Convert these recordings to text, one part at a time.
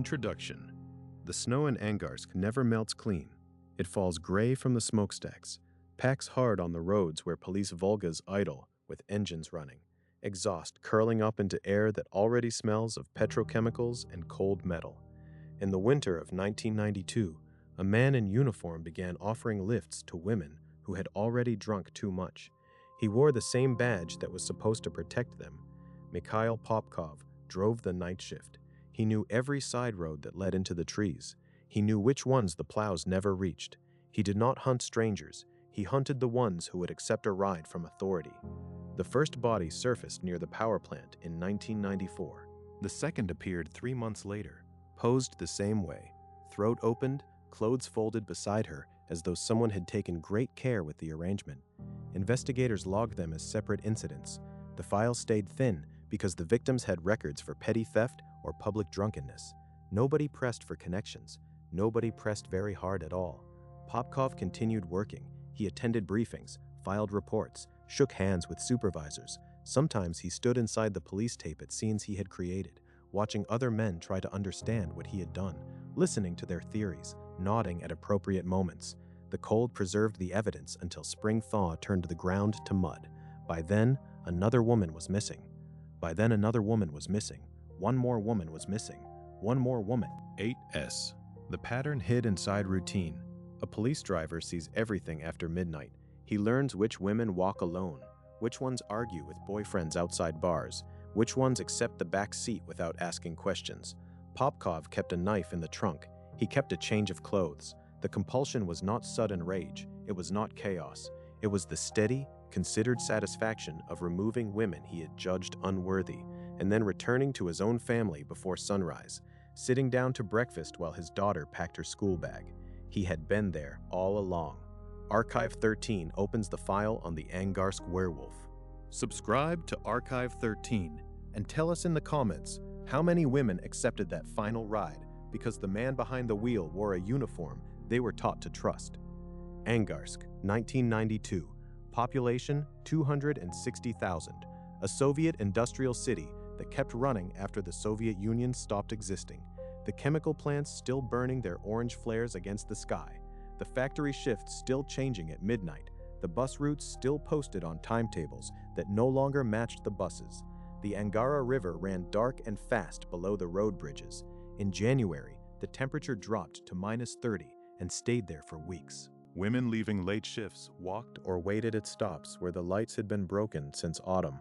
Introduction. The snow in Angarsk never melts clean. It falls gray from the smokestacks, packs hard on the roads where police Volgas idle with engines running, exhaust curling up into air that already smells of petrochemicals and cold metal. In the winter of 1992, a man in uniform began offering lifts to women who had already drunk too much. He wore the same badge that was supposed to protect them. Mikhail Popkov drove the night shift. He knew every side road that led into the trees. He knew which ones the plows never reached. He did not hunt strangers. He hunted the ones who would accept a ride from authority. The first body surfaced near the power plant in 1994. The second appeared 3 months later, posed the same way, throat opened, clothes folded beside her as though someone had taken great care with the arrangement. Investigators logged them as separate incidents. The files stayed thin because the victims had records for petty theft or public drunkenness. Nobody pressed for connections. Nobody pressed very hard at all. Popkov continued working. He attended briefings, filed reports, shook hands with supervisors. Sometimes he stood inside the police tape at scenes he had created, watching other men try to understand what he had done, listening to their theories, nodding at appropriate moments. The cold preserved the evidence until spring thaw turned the ground to mud. By then, another woman was missing. One more woman was missing. One more woman. 8S. The pattern hid inside routine. A police driver sees everything after midnight. He learns which women walk alone, which ones argue with boyfriends outside bars, which ones accept the back seat without asking questions. Popkov kept a knife in the trunk. He kept a change of clothes. The compulsion was not sudden rage. It was not chaos. It was the steady, considered satisfaction of removing women he had judged unworthy, and then returning to his own family before sunrise, sitting down to breakfast while his daughter packed her school bag. He had been there all along. Archive 13 opens the file on the Angarsk Werewolf. Subscribe to Archive 13 and tell us in the comments how many women accepted that final ride because the man behind the wheel wore a uniform they were taught to trust. Angarsk, 1992. Population 260,000. A Soviet industrial city that kept running after the Soviet Union stopped existing. The chemical plants still burning their orange flares against the sky. The factory shifts still changing at midnight. The bus routes still posted on timetables that no longer matched the buses. The Angara River ran dark and fast below the road bridges. In January, the temperature dropped to -30 and stayed there for weeks. Women leaving late shifts walked or waited at stops where the lights had been broken since autumn.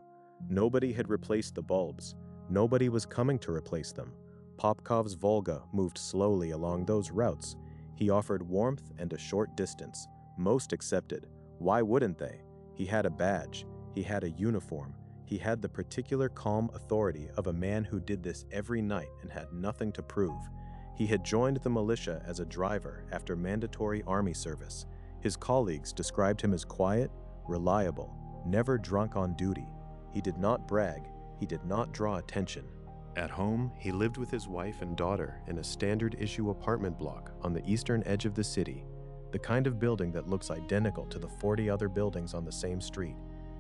Nobody had replaced the bulbs. Nobody was coming to replace them. Popkov's Volga moved slowly along those routes. He offered warmth and a short distance. Most accepted. Why wouldn't they? He had a badge. He had a uniform. He had the particular calm authority of a man who did this every night and had nothing to prove. He had joined the militia as a driver after mandatory army service. His colleagues described him as quiet, reliable, never drunk on duty. He did not brag. He did not draw attention. At home, he lived with his wife and daughter in a standard-issue apartment block on the eastern edge of the city, the kind of building that looks identical to the 40 other buildings on the same street.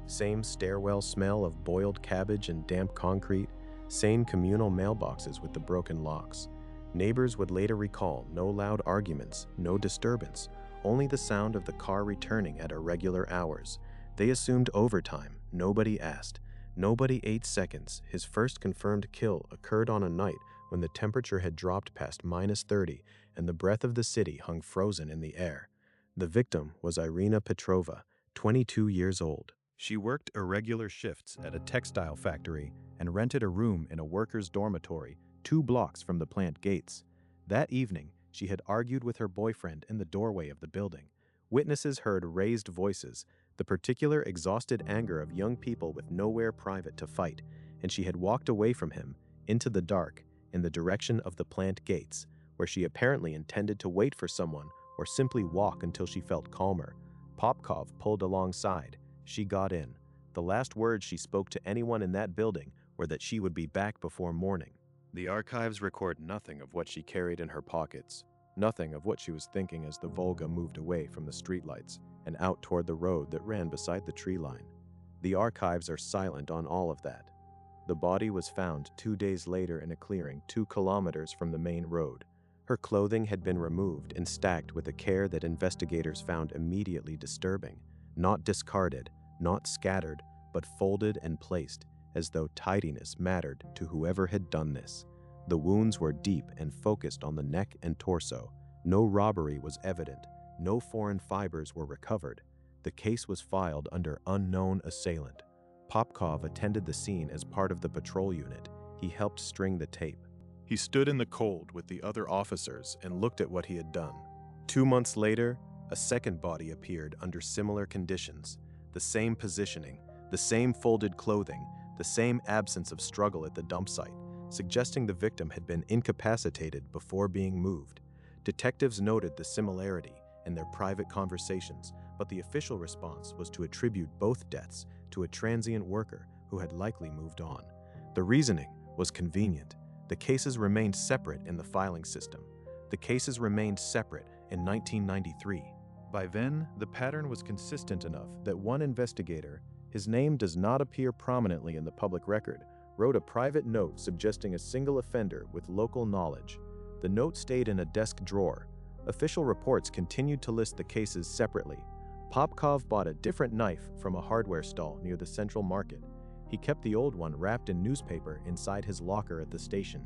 Same stairwell smell of boiled cabbage and damp concrete, same communal mailboxes with the broken locks. Neighbors would later recall no loud arguments, no disturbance, only the sound of the car returning at irregular hours. They assumed overtime. Nobody asked. Nobody 8 seconds. His first confirmed kill occurred on a night when the temperature had dropped past -30 and the breath of the city hung frozen in the air. The victim was Irina Petrova, 22 years old. She worked irregular shifts at a textile factory and rented a room in a worker's dormitory 2 blocks from the plant gates. That evening, she had argued with her boyfriend in the doorway of the building. Witnesses heard raised voices, the particular exhausted anger of young people with nowhere private to fight, and she had walked away from him, into the dark, in the direction of the plant gates, where she apparently intended to wait for someone or simply walk until she felt calmer. Popkov pulled alongside. She got in. The last words she spoke to anyone in that building were that she would be back before morning. The archives record nothing of what she carried in her pockets, nothing of what she was thinking as the Volga moved away from the streetlights and out toward the road that ran beside the tree line. The archives are silent on all of that. The body was found 2 days later in a clearing 2 kilometers from the main road. Her clothing had been removed and stacked with a care that investigators found immediately disturbing. Not discarded, not scattered, but folded and placed, as though tidiness mattered to whoever had done this. The wounds were deep and focused on the neck and torso. No robbery was evident. No foreign fibers were recovered. The case was filed under unknown assailant. Popkov attended the scene as part of the patrol unit. He helped string the tape. He stood in the cold with the other officers and looked at what he had done. 2 months later, a second body appeared under similar conditions. The same positioning, the same folded clothing, the same absence of struggle at the dump site, suggesting the victim had been incapacitated before being moved. Detectives noted the similarity in their private conversations, but the official response was to attribute both deaths to a transient worker who had likely moved on. The reasoning was convenient. The cases remained separate in the filing system. The cases remained separate in 1993. By then, the pattern was consistent enough that one investigator, his name does not appear prominently in the public record, wrote a private note suggesting a single offender with local knowledge. The note stayed in a desk drawer. Official reports continued to list the cases separately. Popkov bought a different knife from a hardware stall near the Central Market. He kept the old one wrapped in newspaper inside his locker at the station.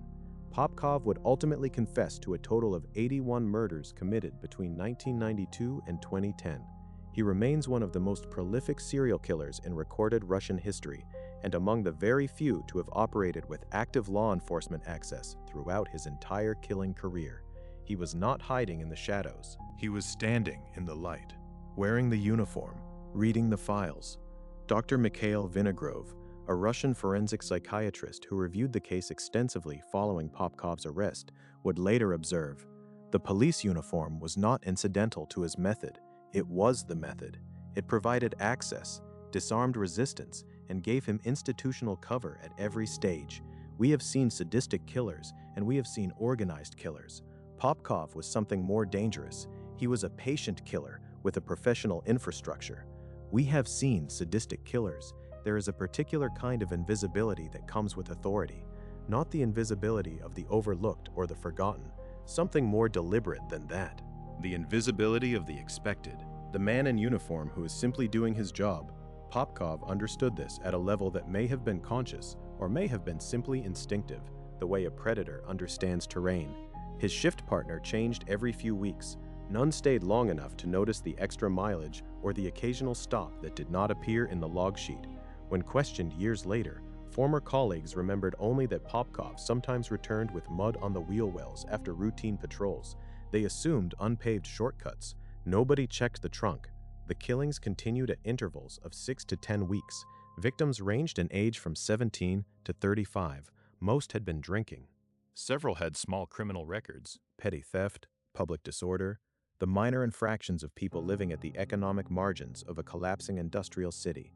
Popkov would ultimately confess to a total of 81 murders committed between 1992 and 2010. He remains one of the most prolific serial killers in recorded Russian history, and among the very few to have operated with active law enforcement access throughout his entire killing career. He was not hiding in the shadows. He was standing in the light, wearing the uniform, reading the files. Dr. Mikhail Vinogrov, a Russian forensic psychiatrist who reviewed the case extensively following Popkov's arrest, would later observe, "The police uniform was not incidental to his method. It was the method. It provided access, disarmed resistance, and gave him institutional cover at every stage. We have seen sadistic killers, and we have seen organized killers. Popkov was something more dangerous. He was a patient killer with a professional infrastructure. We have seen sadistic killers. There is a particular kind of invisibility that comes with authority, not the invisibility of the overlooked or the forgotten, something more deliberate than that. The invisibility of the expected. The man in uniform who is simply doing his job. Popkov understood this at a level that may have been conscious or may have been simply instinctive, the way a predator understands terrain. His shift partner changed every few weeks. None stayed long enough to notice the extra mileage or the occasional stop that did not appear in the log sheet. When questioned years later, former colleagues remembered only that Popkov sometimes returned with mud on the wheel wells after routine patrols. They assumed unpaved shortcuts. Nobody checked the trunk. The killings continued at intervals of 6 to 10 weeks. Victims ranged in age from 17 to 35. Most had been drinking. Several had small criminal records, petty theft, public disorder, the minor infractions of people living at the economic margins of a collapsing industrial city.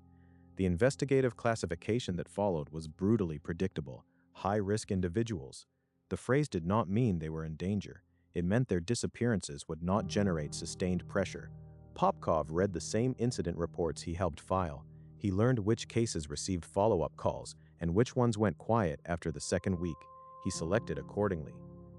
The investigative classification that followed was brutally predictable. High-risk individuals. The phrase did not mean they were in danger. It meant their disappearances would not generate sustained pressure. Popkov read the same incident reports he helped file. He learned which cases received follow-up calls and which ones went quiet after the second week. He selected accordingly.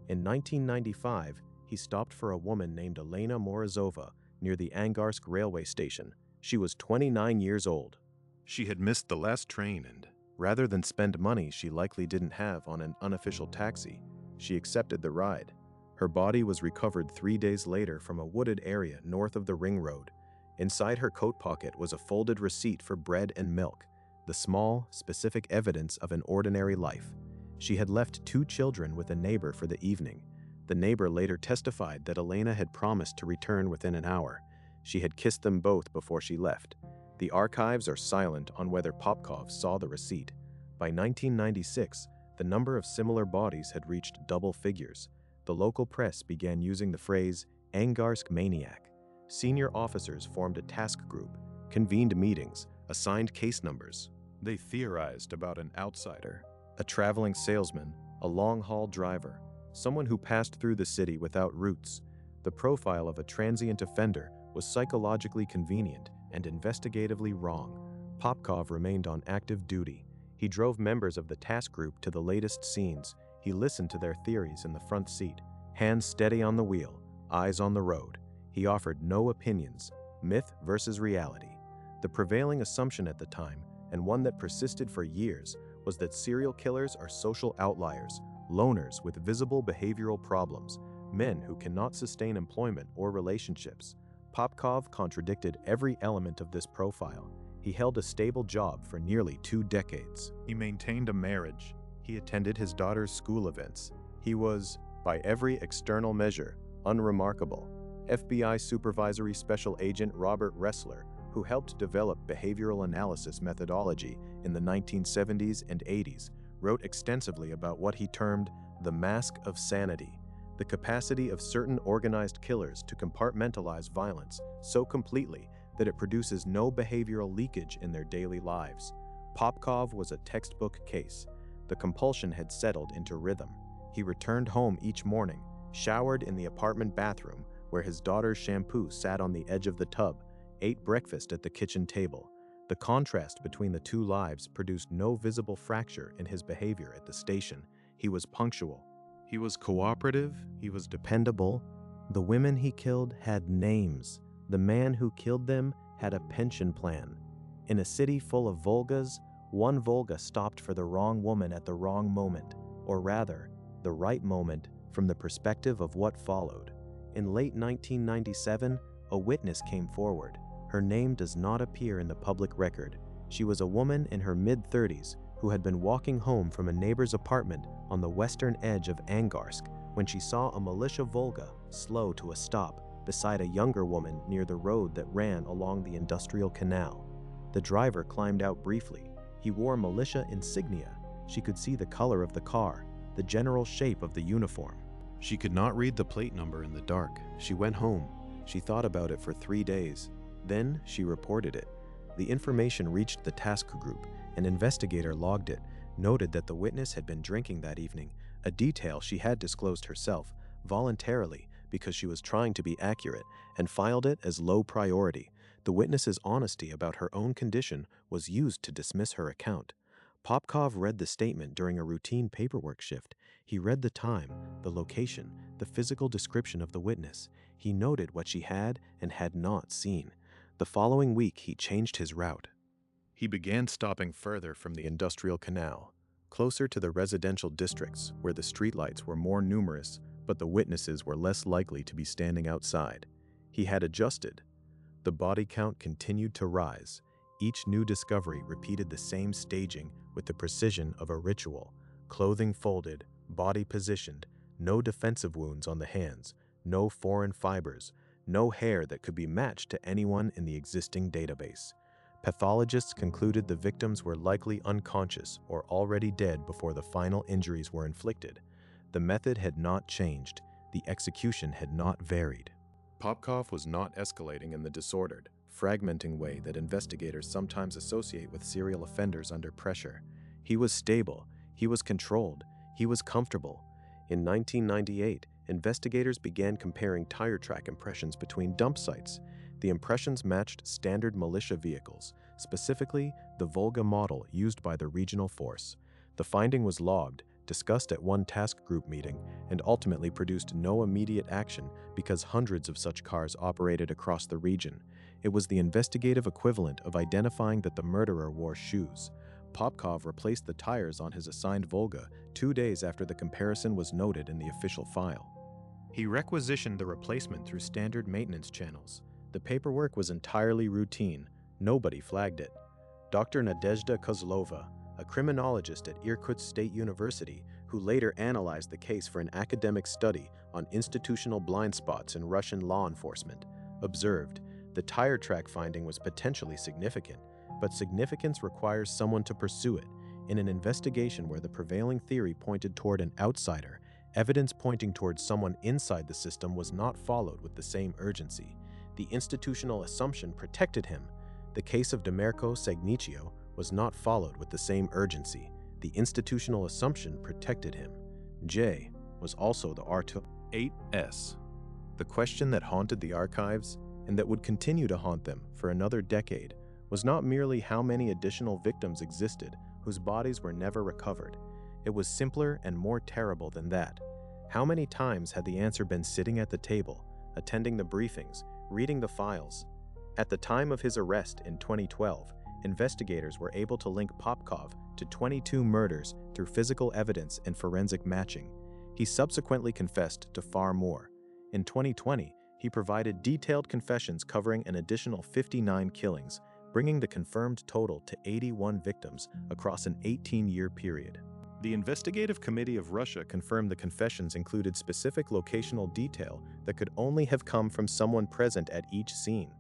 In 1995, he stopped for a woman named Elena Morozova near the Angarsk railway station. She was 29 years old. She had missed the last train and, rather than spend money she likely didn't have on an unofficial taxi, she accepted the ride. Her body was recovered 3 days later from a wooded area north of the ring road. Inside her coat pocket was a folded receipt for bread and milk, the small, specific evidence of an ordinary life. She had left 2 children with a neighbor for the evening. The neighbor later testified that Elena had promised to return within an hour. She had kissed them both before she left. The archives are silent on whether Popkov saw the receipt. By 1996, the number of similar bodies had reached double figures. The local press began using the phrase Angarsk maniac. Senior officers formed a task group, convened meetings, assigned case numbers. They theorized about an outsider, a traveling salesman, a long-haul driver, someone who passed through the city without roots. The profile of a transient offender was psychologically convenient and investigatively wrong. Popkov remained on active duty. He drove members of the task group to the latest scenes. He listened to their theories in the front seat, hands steady on the wheel, eyes on the road. He offered no opinions, myth versus reality. The prevailing assumption at the time, and one that persisted for years, was that serial killers are social outliers, loners with visible behavioral problems, men who cannot sustain employment or relationships. Popkov contradicted every element of this profile. He held a stable job for nearly 2 decades. He maintained a marriage. He attended his daughter's school events. He was, by every external measure, unremarkable. FBI Supervisory Special Agent Robert Ressler, who helped develop behavioral analysis methodology in the 1970s and 80s, wrote extensively about what he termed the mask of sanity, the capacity of certain organized killers to compartmentalize violence so completely that it produces no behavioral leakage in their daily lives. Popkov was a textbook case. The compulsion had settled into rhythm. He returned home each morning, showered in the apartment bathroom where his daughter's shampoo sat on the edge of the tub, ate breakfast at the kitchen table. The contrast between the two lives produced no visible fracture in his behavior at the station. He was punctual. He was cooperative. He was dependable. The women he killed had names. The man who killed them had a pension plan. In a city full of Volgas, one Volga stopped for the wrong woman at the wrong moment, or rather, the right moment from the perspective of what followed. In late 1997, a witness came forward. Her name does not appear in the public record. She was a woman in her mid-30s who had been walking home from a neighbor's apartment on the western edge of Angarsk when she saw a militia Volga slow to a stop beside a younger woman near the road that ran along the industrial canal. The driver climbed out briefly. He wore militia insignia. She could see the color of the car, the general shape of the uniform. She could not read the plate number in the dark. She went home. She thought about it for 3 days. Then she reported it. The information reached the task group. An investigator logged it, noted that the witness had been drinking that evening, a detail she had disclosed herself, voluntarily, because she was trying to be accurate, and filed it as low priority. The witness's honesty about her own condition was used to dismiss her account. Popkov read the statement during a routine paperwork shift. He read the time, the location, the physical description of the witness. He noted what she had and had not seen. The following week, he changed his route. He began stopping further from the industrial canal, closer to the residential districts where the streetlights were more numerous, but the witnesses were less likely to be standing outside. He had adjusted. The body count continued to rise. Each new discovery repeated the same staging with the precision of a ritual. Clothing folded, body positioned, no defensive wounds on the hands, no foreign fibers, no hair that could be matched to anyone in the existing database. Pathologists concluded the victims were likely unconscious or already dead before the final injuries were inflicted. The method had not changed. The execution had not varied. Popkov was not escalating in the disordered, fragmenting way that investigators sometimes associate with serial offenders under pressure. He was stable. He was controlled. He was comfortable. In 1998, investigators began comparing tire track impressions between dump sites. The impressions matched standard militia vehicles, specifically the Volga model used by the regional force. The finding was logged, discussed at one task group meeting, and ultimately produced no immediate action because hundreds of such cars operated across the region. It was the investigative equivalent of identifying that the murderer wore shoes. Popkov replaced the tires on his assigned Volga 2 days after the comparison was noted in the official file. He requisitioned the replacement through standard maintenance channels. The paperwork was entirely routine. Nobody flagged it. Dr. Nadezhda Kozlova, a criminologist at Irkutsk State University who later analyzed the case for an academic study on institutional blind spots in Russian law enforcement, observed the tire track finding was potentially significant, but significance requires someone to pursue it. In an investigation where the prevailing theory pointed toward an outsider, evidence pointing toward someone inside the system was not followed with the same urgency. The institutional assumption protected him. The case of Demerko Sagnicio was not followed with the same urgency. The institutional assumption protected him. J was also the R8S. The question that haunted the archives, and that would continue to haunt them for another decade, was not merely how many additional victims existed whose bodies were never recovered. It was simpler and more terrible than that. How many times had the answer been sitting at the table, attending the briefings, reading the files? At the time of his arrest in 2012, investigators were able to link Popkov to 22 murders through physical evidence and forensic matching. He subsequently confessed to far more. In 2020, he provided detailed confessions covering an additional 59 killings, bringing the confirmed total to 81 victims across an 18-year period. The Investigative Committee of Russia confirmed the confessions included specific locational detail that could only have come from someone present at each scene.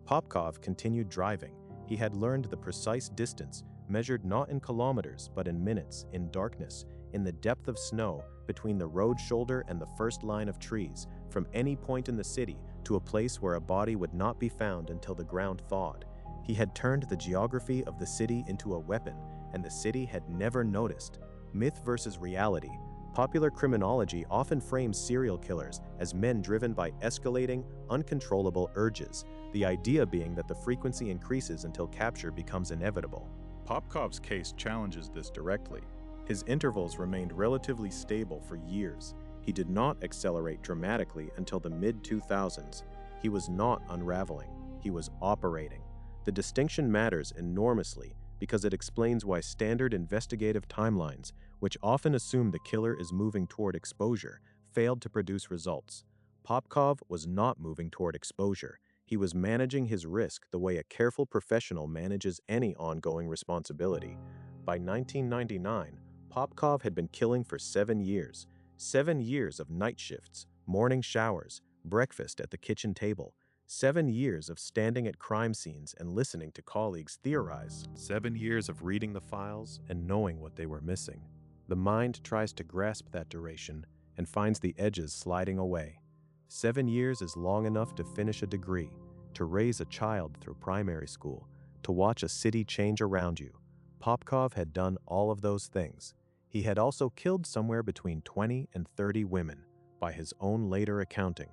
Popkov continued driving. He had learned the precise distance, measured not in kilometers but in minutes, in darkness, in the depth of snow between the road shoulder and the first line of trees, from any point in the city to a place where a body would not be found until the ground thawed. He had turned the geography of the city into a weapon, and the city had never noticed. Myth versus reality. Popular criminology often frames serial killers as men driven by escalating, uncontrollable urges, the idea being that the frequency increases until capture becomes inevitable. Popkov's case challenges this directly. His intervals remained relatively stable for years. He did not accelerate dramatically until the mid-2000s. He was not unraveling. He was operating. The distinction matters enormously because it explains why standard investigative timelines, which often assume the killer is moving toward exposure, failed to produce results. Popkov was not moving toward exposure. He was managing his risk the way a careful professional manages any ongoing responsibility. By 1999, Popkov had been killing for 7 years. 7 years of night shifts, morning showers, breakfast at the kitchen table. 7 years of standing at crime scenes and listening to colleagues theorize. 7 years of reading the files and knowing what they were missing. The mind tries to grasp that duration and finds the edges sliding away. 7 years is long enough to finish a degree, to raise a child through primary school, to watch a city change around you. Popkov had done all of those things. He had also killed somewhere between 20 and 30 women, by his own later accounting.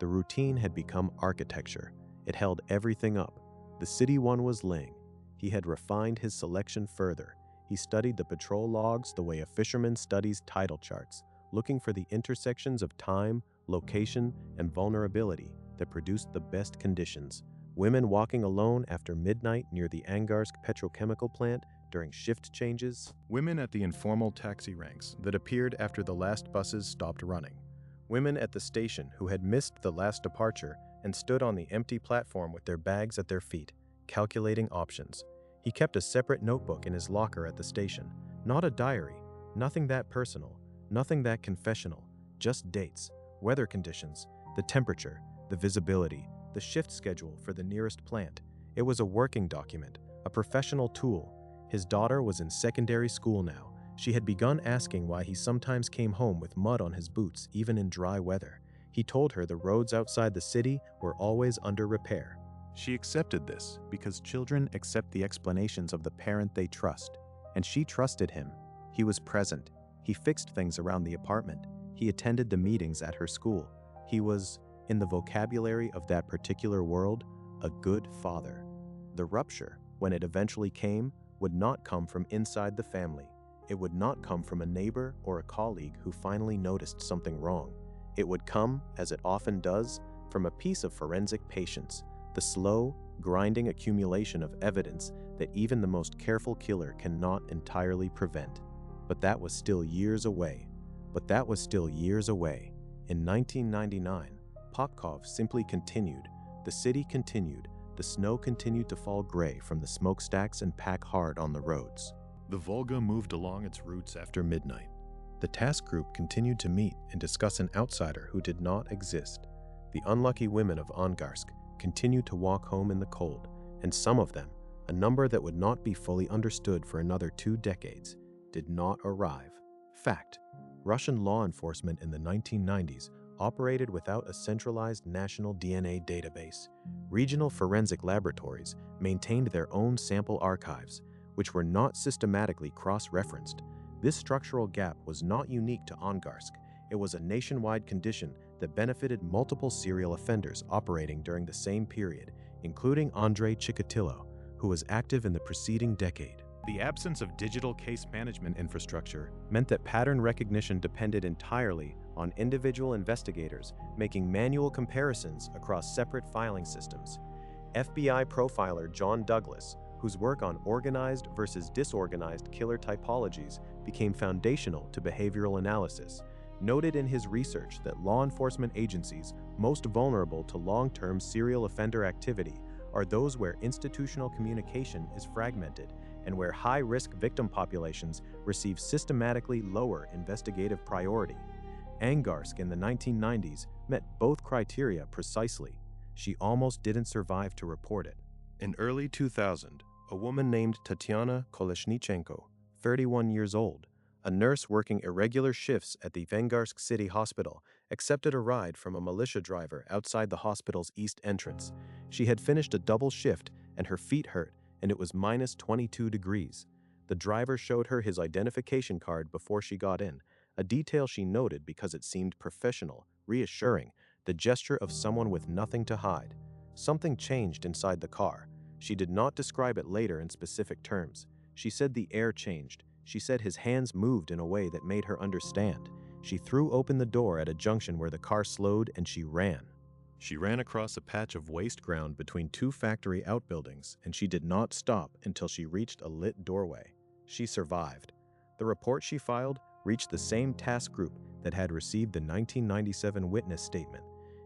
The routine had become architecture. It held everything up. The city one was laying. He had refined his selection further. He studied the patrol logs the way a fisherman studies tidal charts, looking for the intersections of time, location, and vulnerability that produced the best conditions. Women walking alone after midnight near the Angarsk petrochemical plant during shift changes. Women at the informal taxi ranks that appeared after the last buses stopped running. Women at the station who had missed the last departure and stood on the empty platform with their bags at their feet, calculating options. He kept a separate notebook in his locker at the station. Not a diary, nothing that personal, nothing that confessional, just dates, weather conditions, the temperature, the visibility, the shift schedule for the nearest plant. It was a working document, a professional tool. His daughter was in secondary school now. She had begun asking why he sometimes came home with mud on his boots, even in dry weather. He told her the roads outside the city were always under repair. She accepted this because children accept the explanations of the parent they trust, and she trusted him. He was present. He fixed things around the apartment. He attended the meetings at her school. He was, in the vocabulary of that particular world, a good father. The rupture, when it eventually came, would not come from inside the family. It would not come from a neighbor or a colleague who finally noticed something wrong. It would come, as it often does, from a piece of forensic patience, the slow, grinding accumulation of evidence that even the most careful killer cannot entirely prevent. But that was still years away. In 1999, Popkov simply continued. The city continued. The snow continued to fall gray from the smokestacks and pack hard on the roads. The Volga moved along its routes after midnight. The task group continued to meet and discuss an outsider who did not exist. The unlucky women of Angarsk continued to walk home in the cold, and some of them, a number that would not be fully understood for another 2 decades, did not arrive. Fact: Russian law enforcement in the 1990s operated without a centralized national DNA database. Regional forensic laboratories maintained their own sample archives, which were not systematically cross-referenced. This structural gap was not unique to Angarsk. It was a nationwide condition that benefited multiple serial offenders operating during the same period, including Andrei Chikatilo, who was active in the preceding decade. The absence of digital case management infrastructure meant that pattern recognition depended entirely on individual investigators making manual comparisons across separate filing systems. FBI profiler John Douglas, whose work on organized versus disorganized killer typologies became foundational to behavioral analysis, noted in his research that law enforcement agencies most vulnerable to long-term serial offender activity are those where institutional communication is fragmented and where high-risk victim populations receive systematically lower investigative priority. Angarsk in the 1990s met both criteria precisely. She almost didn't survive to report it. In early 2000, a woman named Tatiana Kolesnichenko, 31 years old, a nurse working irregular shifts at the Angarsk City Hospital, accepted a ride from a militia driver outside the hospital's east entrance. She had finished a double shift and her feet hurt, and it was minus 22 degrees. The driver showed her his identification card before she got in, a detail she noted because it seemed professional, reassuring, the gesture of someone with nothing to hide. Something changed inside the car. She did not describe it later in specific terms. She said the air changed. She said his hands moved in a way that made her understand. She threw open the door at a junction where the car slowed and she ran. She ran across a patch of waste ground between two factory outbuildings, and she did not stop until she reached a lit doorway. She survived. The report she filed reached the same task group that had received the 1997 witness statement.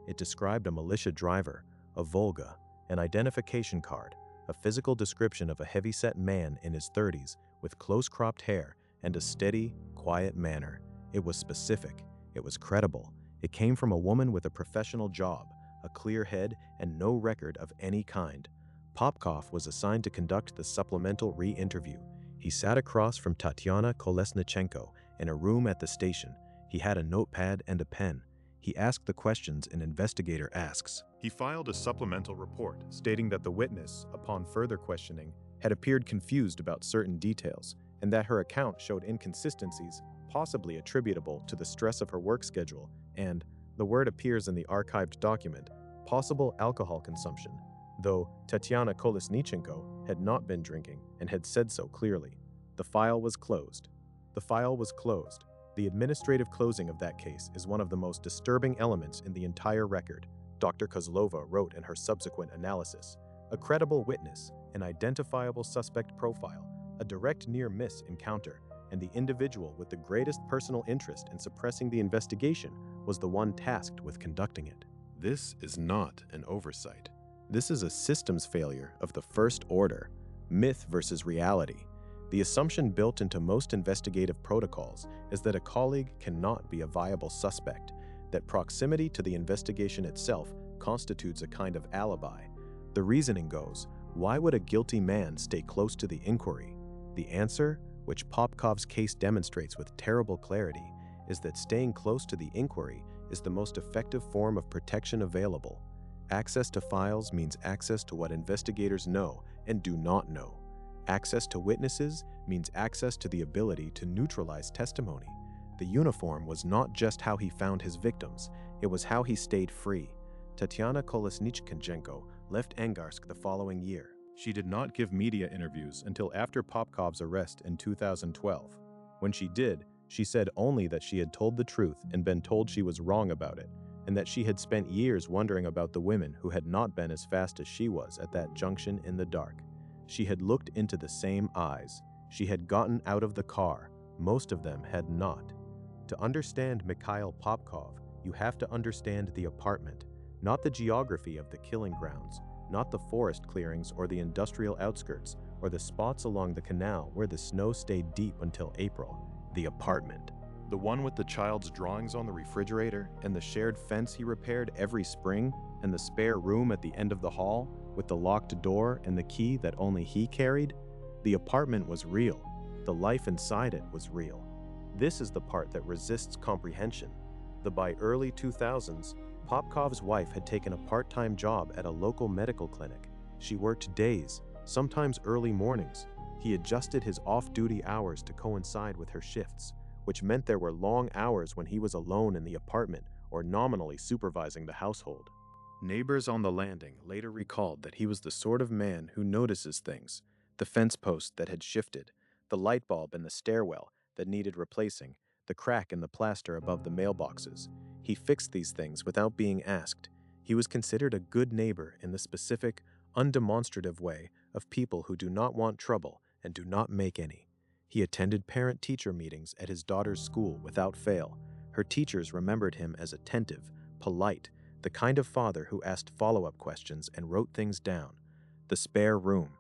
It described a militia driver, a Volga, an identification card, a physical description of a heavy-set man in his 30s with close-cropped hair and a steady, quiet manner. It was specific. It was credible. It came from a woman with a professional job, a clear head, and no record of any kind. Popkov was assigned to conduct the supplemental re-interview. He sat across from Tatiana Kolesnichenko in a room at the station. He had a notepad and a pen. He asked the questions an investigator asks. He filed a supplemental report stating that the witness, upon further questioning, had appeared confused about certain details and that her account showed inconsistencies possibly attributable to the stress of her work schedule and, the word appears in the archived document, possible alcohol consumption, though Tatiana Kolesnichenko had not been drinking and had said so clearly. The file was closed. The file was closed. The administrative closing of that case is one of the most disturbing elements in the entire record, Dr. Kozlova wrote in her subsequent analysis. A credible witness, an identifiable suspect profile, a direct near-miss encounter, and the individual with the greatest personal interest in suppressing the investigation was the one tasked with conducting it. This is not an oversight. This is a systems failure of the first order, myth versus reality. The assumption built into most investigative protocols is that a colleague cannot be a viable suspect, that proximity to the investigation itself constitutes a kind of alibi. The reasoning goes, why would a guilty man stay close to the inquiry? The answer, which Popkov's case demonstrates with terrible clarity, is that staying close to the inquiry is the most effective form of protection available. Access to files means access to what investigators know and do not know. Access to witnesses means access to the ability to neutralize testimony. The uniform was not just how he found his victims, it was how he stayed free. Tatiana Kolesnichenko left Angarsk the following year. She did not give media interviews until after Popkov's arrest in 2012. When she did, she said only that she had told the truth and been told she was wrong about it, and that she had spent years wondering about the women who had not been as fast as she was at that junction in the dark. She had looked into the same eyes. She had gotten out of the car. Most of them had not. To understand Mikhail Popkov, you have to understand the apartment, not the geography of the killing grounds, not the forest clearings or the industrial outskirts, or the spots along the canal where the snow stayed deep until April. The apartment. The one with the child's drawings on the refrigerator and the shared fence he repaired every spring and the spare room at the end of the hall with the locked door and the key that only he carried. The apartment was real. The life inside it was real. This is the part that resists comprehension. By early 2000s, Popkov's wife had taken a part-time job at a local medical clinic. She worked days, sometimes early mornings. He adjusted his off-duty hours to coincide with her shifts, which meant there were long hours when he was alone in the apartment or nominally supervising the household. Neighbors on the landing later recalled that he was the sort of man who notices things, the fence post that had shifted, the light bulb in the stairwell that needed replacing, the crack in the plaster above the mailboxes. He fixed these things without being asked. He was considered a good neighbor in the specific, undemonstrative way of people who do not want trouble and do not make any. He attended parent-teacher meetings at his daughter's school without fail. Her teachers remembered him as attentive, polite, the kind of father who asked follow-up questions and wrote things down. The spare room.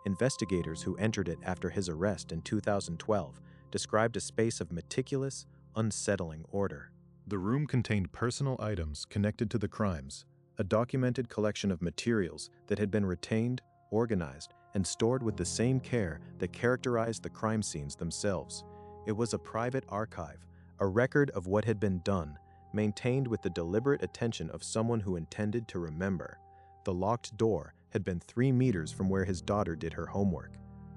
Investigators who entered it after his arrest in 2012 described a space of meticulous, unsettling order. The room contained personal items connected to the crimes, a documented collection of materials that had been retained, organized, and stored with the same care that characterized the crime scenes themselves. It was a private archive, a record of what had been done, maintained with the deliberate attention of someone who intended to remember. The locked door had been 3 meters from where his daughter did her homework.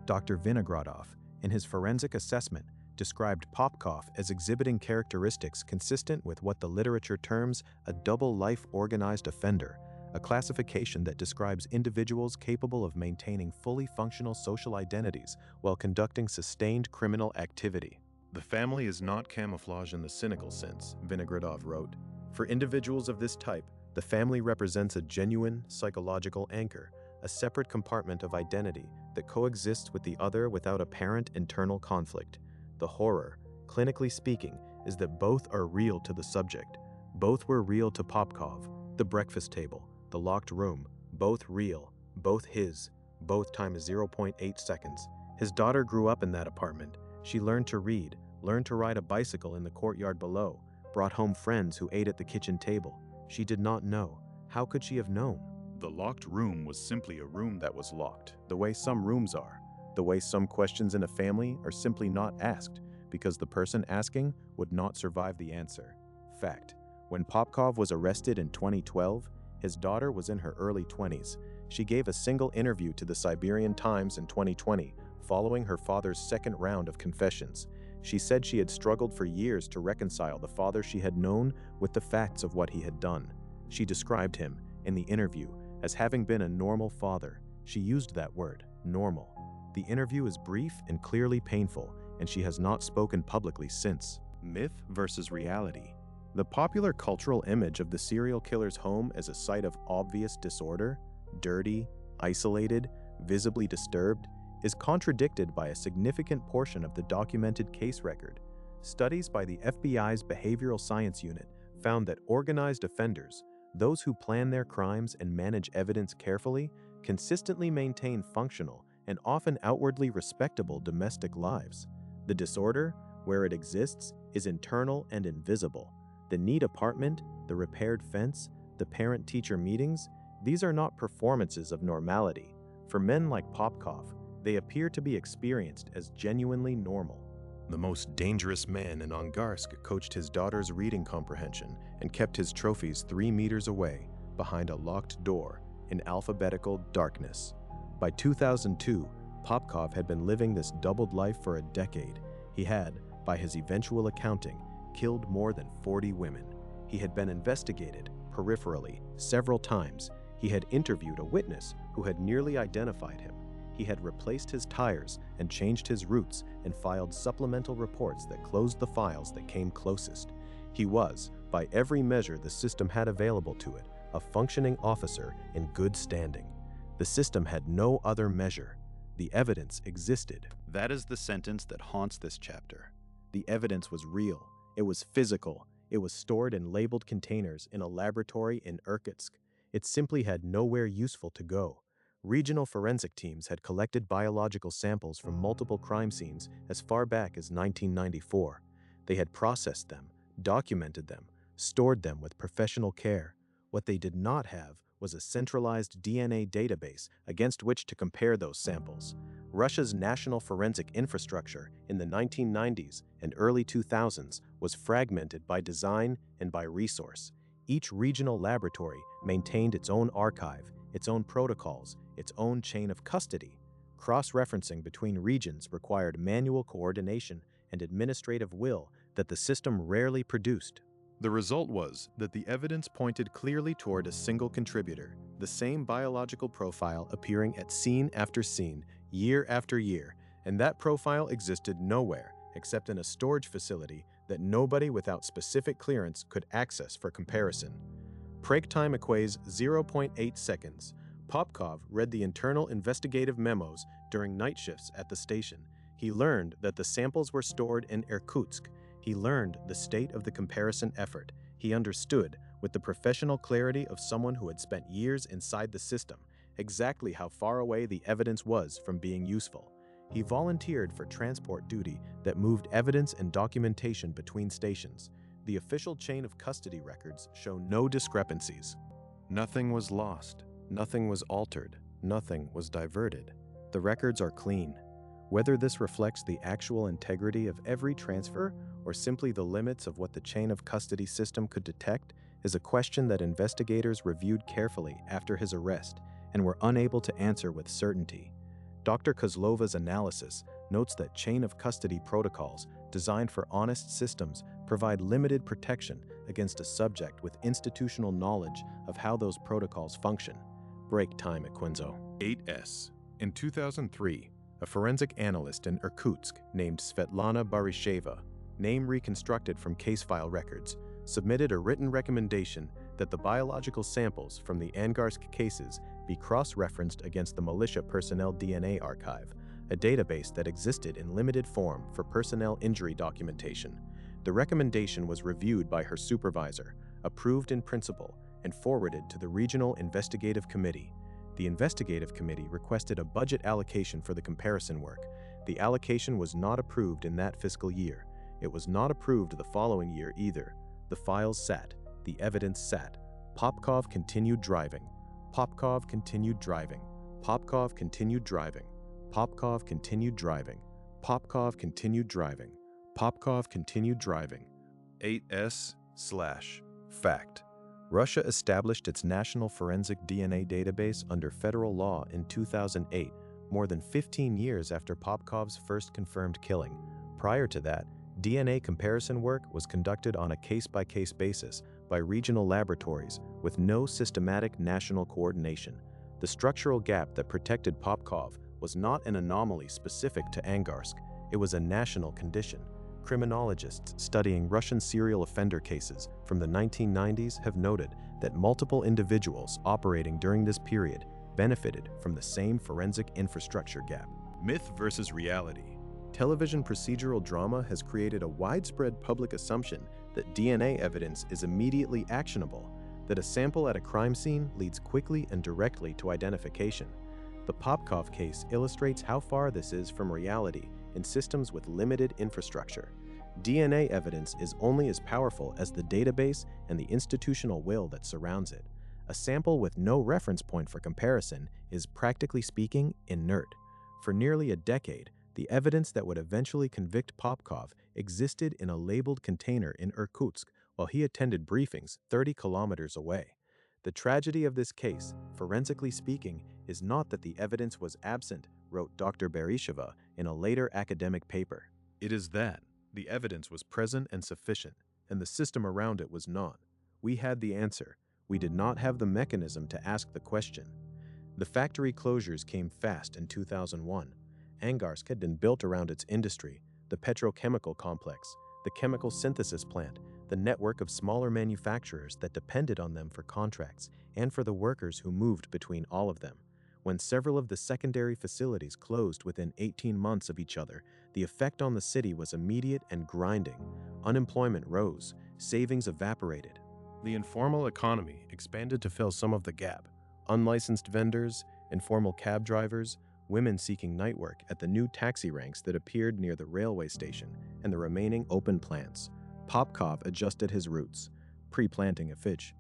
Dr. Vinogradov, in his forensic assessment, described Popkov as exhibiting characteristics consistent with what the literature terms a double-life organized offender, a classification that describes individuals capable of maintaining fully functional social identities while conducting sustained criminal activity. The family is not camouflage in the cynical sense, Vinogradov wrote. For individuals of this type, the family represents a genuine psychological anchor, a separate compartment of identity that coexists with the other without apparent internal conflict. The horror, clinically speaking, is that both are real to the subject. Both were real to Popkov, the breakfast table, the locked room, both real, both his, both times 0.8 seconds. His daughter grew up in that apartment. She learned to read, learned to ride a bicycle in the courtyard below, brought home friends who ate at the kitchen table. She did not know. How could she have known? The locked room was simply a room that was locked, the way some rooms are, the way some questions in a family are simply not asked because the person asking would not survive the answer. Fact: when Popkov was arrested in 2012, his daughter was in her early 20s. She gave a single interview to the Siberian Times in 2020, following her father's second round of confessions. She said she had struggled for years to reconcile the father she had known with the facts of what he had done. She described him, in the interview, as having been a normal father. She used that word, normal. The interview is brief and clearly painful, and she has not spoken publicly since. Myth versus reality. The popular cultural image of the serial killer's home as a site of obvious disorder, dirty, isolated, visibly disturbed, is contradicted by a significant portion of the documented case record. Studies by the FBI's Behavioral Science Unit found that organized offenders, those who plan their crimes and manage evidence carefully, consistently maintain functional and often outwardly respectable domestic lives. The disorder, where it exists, is internal and invisible. The neat apartment, the repaired fence, the parent-teacher meetings, these are not performances of normality. For men like Popkov, they appear to be experienced as genuinely normal. The most dangerous man in Angarsk coached his daughter's reading comprehension and kept his trophies 3 meters away, behind a locked door, in alphabetical darkness. By 2002, Popkov had been living this doubled life for a decade. He had, by his eventual accounting, killed more than 40 women. He had been investigated, peripherally, several times. He had interviewed a witness who had nearly identified him. He had replaced his tires and changed his routes and filed supplemental reports that closed the files that came closest. He was, by every measure the system had available to it, a functioning officer in good standing. The system had no other measure. The evidence existed. That is the sentence that haunts this chapter. The evidence was real. It was physical. It was stored in labeled containers in a laboratory in Irkutsk. It simply had nowhere useful to go. Regional forensic teams had collected biological samples from multiple crime scenes as far back as 1994. They had processed them, documented them, stored them with professional care. What they did not have was a centralized DNA database against which to compare those samples. Russia's national forensic infrastructure in the 1990s and early 2000s was fragmented by design and by resource. Each regional laboratory maintained its own archive, its own protocols, its own chain of custody. Cross-referencing between regions required manual coordination and administrative will that the system rarely produced. The result was that the evidence pointed clearly toward a single contributor, the same biological profile appearing at scene after scene, year after year, and that profile existed nowhere except in a storage facility that nobody without specific clearance could access for comparison. Break time equates 0.8 seconds. Popkov read the internal investigative memos during night shifts at the station. He learned that the samples were stored in Irkutsk. He learned the state of the comparison effort. He understood, with the professional clarity of someone who had spent years inside the system, exactly how far away the evidence was from being useful. He volunteered for transport duty that moved evidence and documentation between stations. The official chain of custody records show no discrepancies. Nothing was lost. Nothing was altered. Nothing was diverted. The records are clean. Whether this reflects the actual integrity of every transfer or simply the limits of what the chain of custody system could detect is a question that investigators reviewed carefully after his arrest and were unable to answer with certainty. Dr. Kozlova's analysis notes that chain of custody protocols designed for honest systems provide limited protection against a subject with institutional knowledge of how those protocols function. Break time at Quinzo. 8S. In 2003, a forensic analyst in Irkutsk named Svetlana Barisheva, name reconstructed from case file records, submitted a written recommendation that the biological samples from the Angarsk cases be cross-referenced against the militia personnel DNA archive, a database that existed in limited form for personnel injury documentation. The recommendation was reviewed by her supervisor, approved in principle, and forwarded to the Regional Investigative Committee. The Investigative Committee requested a budget allocation for the comparison work. The allocation was not approved in that fiscal year. It was not approved the following year either. The files sat. The evidence sat. Popkov continued driving. Popkov continued driving. Popkov continued driving. Popkov continued driving. Popkov continued driving. Popkov continued driving. 8S/Fact. Russia established its National Forensic DNA Database under federal law in 2008, more than 15 years after Popkov's first confirmed killing. Prior to that, DNA comparison work was conducted on a case-by-case basis by regional laboratories with no systematic national coordination. The structural gap that protected Popkov was not an anomaly specific to Angarsk. It was a national condition. Criminologists studying Russian serial offender cases from the 1990s have noted that multiple individuals operating during this period benefited from the same forensic infrastructure gap. Myth versus reality. Television procedural drama has created a widespread public assumption that DNA evidence is immediately actionable, that a sample at a crime scene leads quickly and directly to identification. The Popkov case illustrates how far this is from reality in systems with limited infrastructure. DNA evidence is only as powerful as the database and the institutional will that surrounds it. A sample with no reference point for comparison is, practically speaking, inert. For nearly a decade, the evidence that would eventually convict Popkov existed in a labeled container in Irkutsk while he attended briefings 30 kilometers away. The tragedy of this case, forensically speaking, is not that the evidence was absent, wrote Dr. Barisheva in a later academic paper. It is that the evidence was present and sufficient, and the system around it was not. We had the answer. We did not have the mechanism to ask the question. The factory closures came fast in 2001. Angarsk had been built around its industry, the petrochemical complex, the chemical synthesis plant, the network of smaller manufacturers that depended on them for contracts, and for the workers who moved between all of them. When several of the secondary facilities closed within 18 months of each other, the effect on the city was immediate and grinding. Unemployment rose, savings evaporated. The informal economy expanded to fill some of the gap. Unlicensed vendors, informal cab drivers, women seeking night work at the new taxi ranks that appeared near the railway station and the remaining open plants. Popkov adjusted his routes, pre-planting a fish.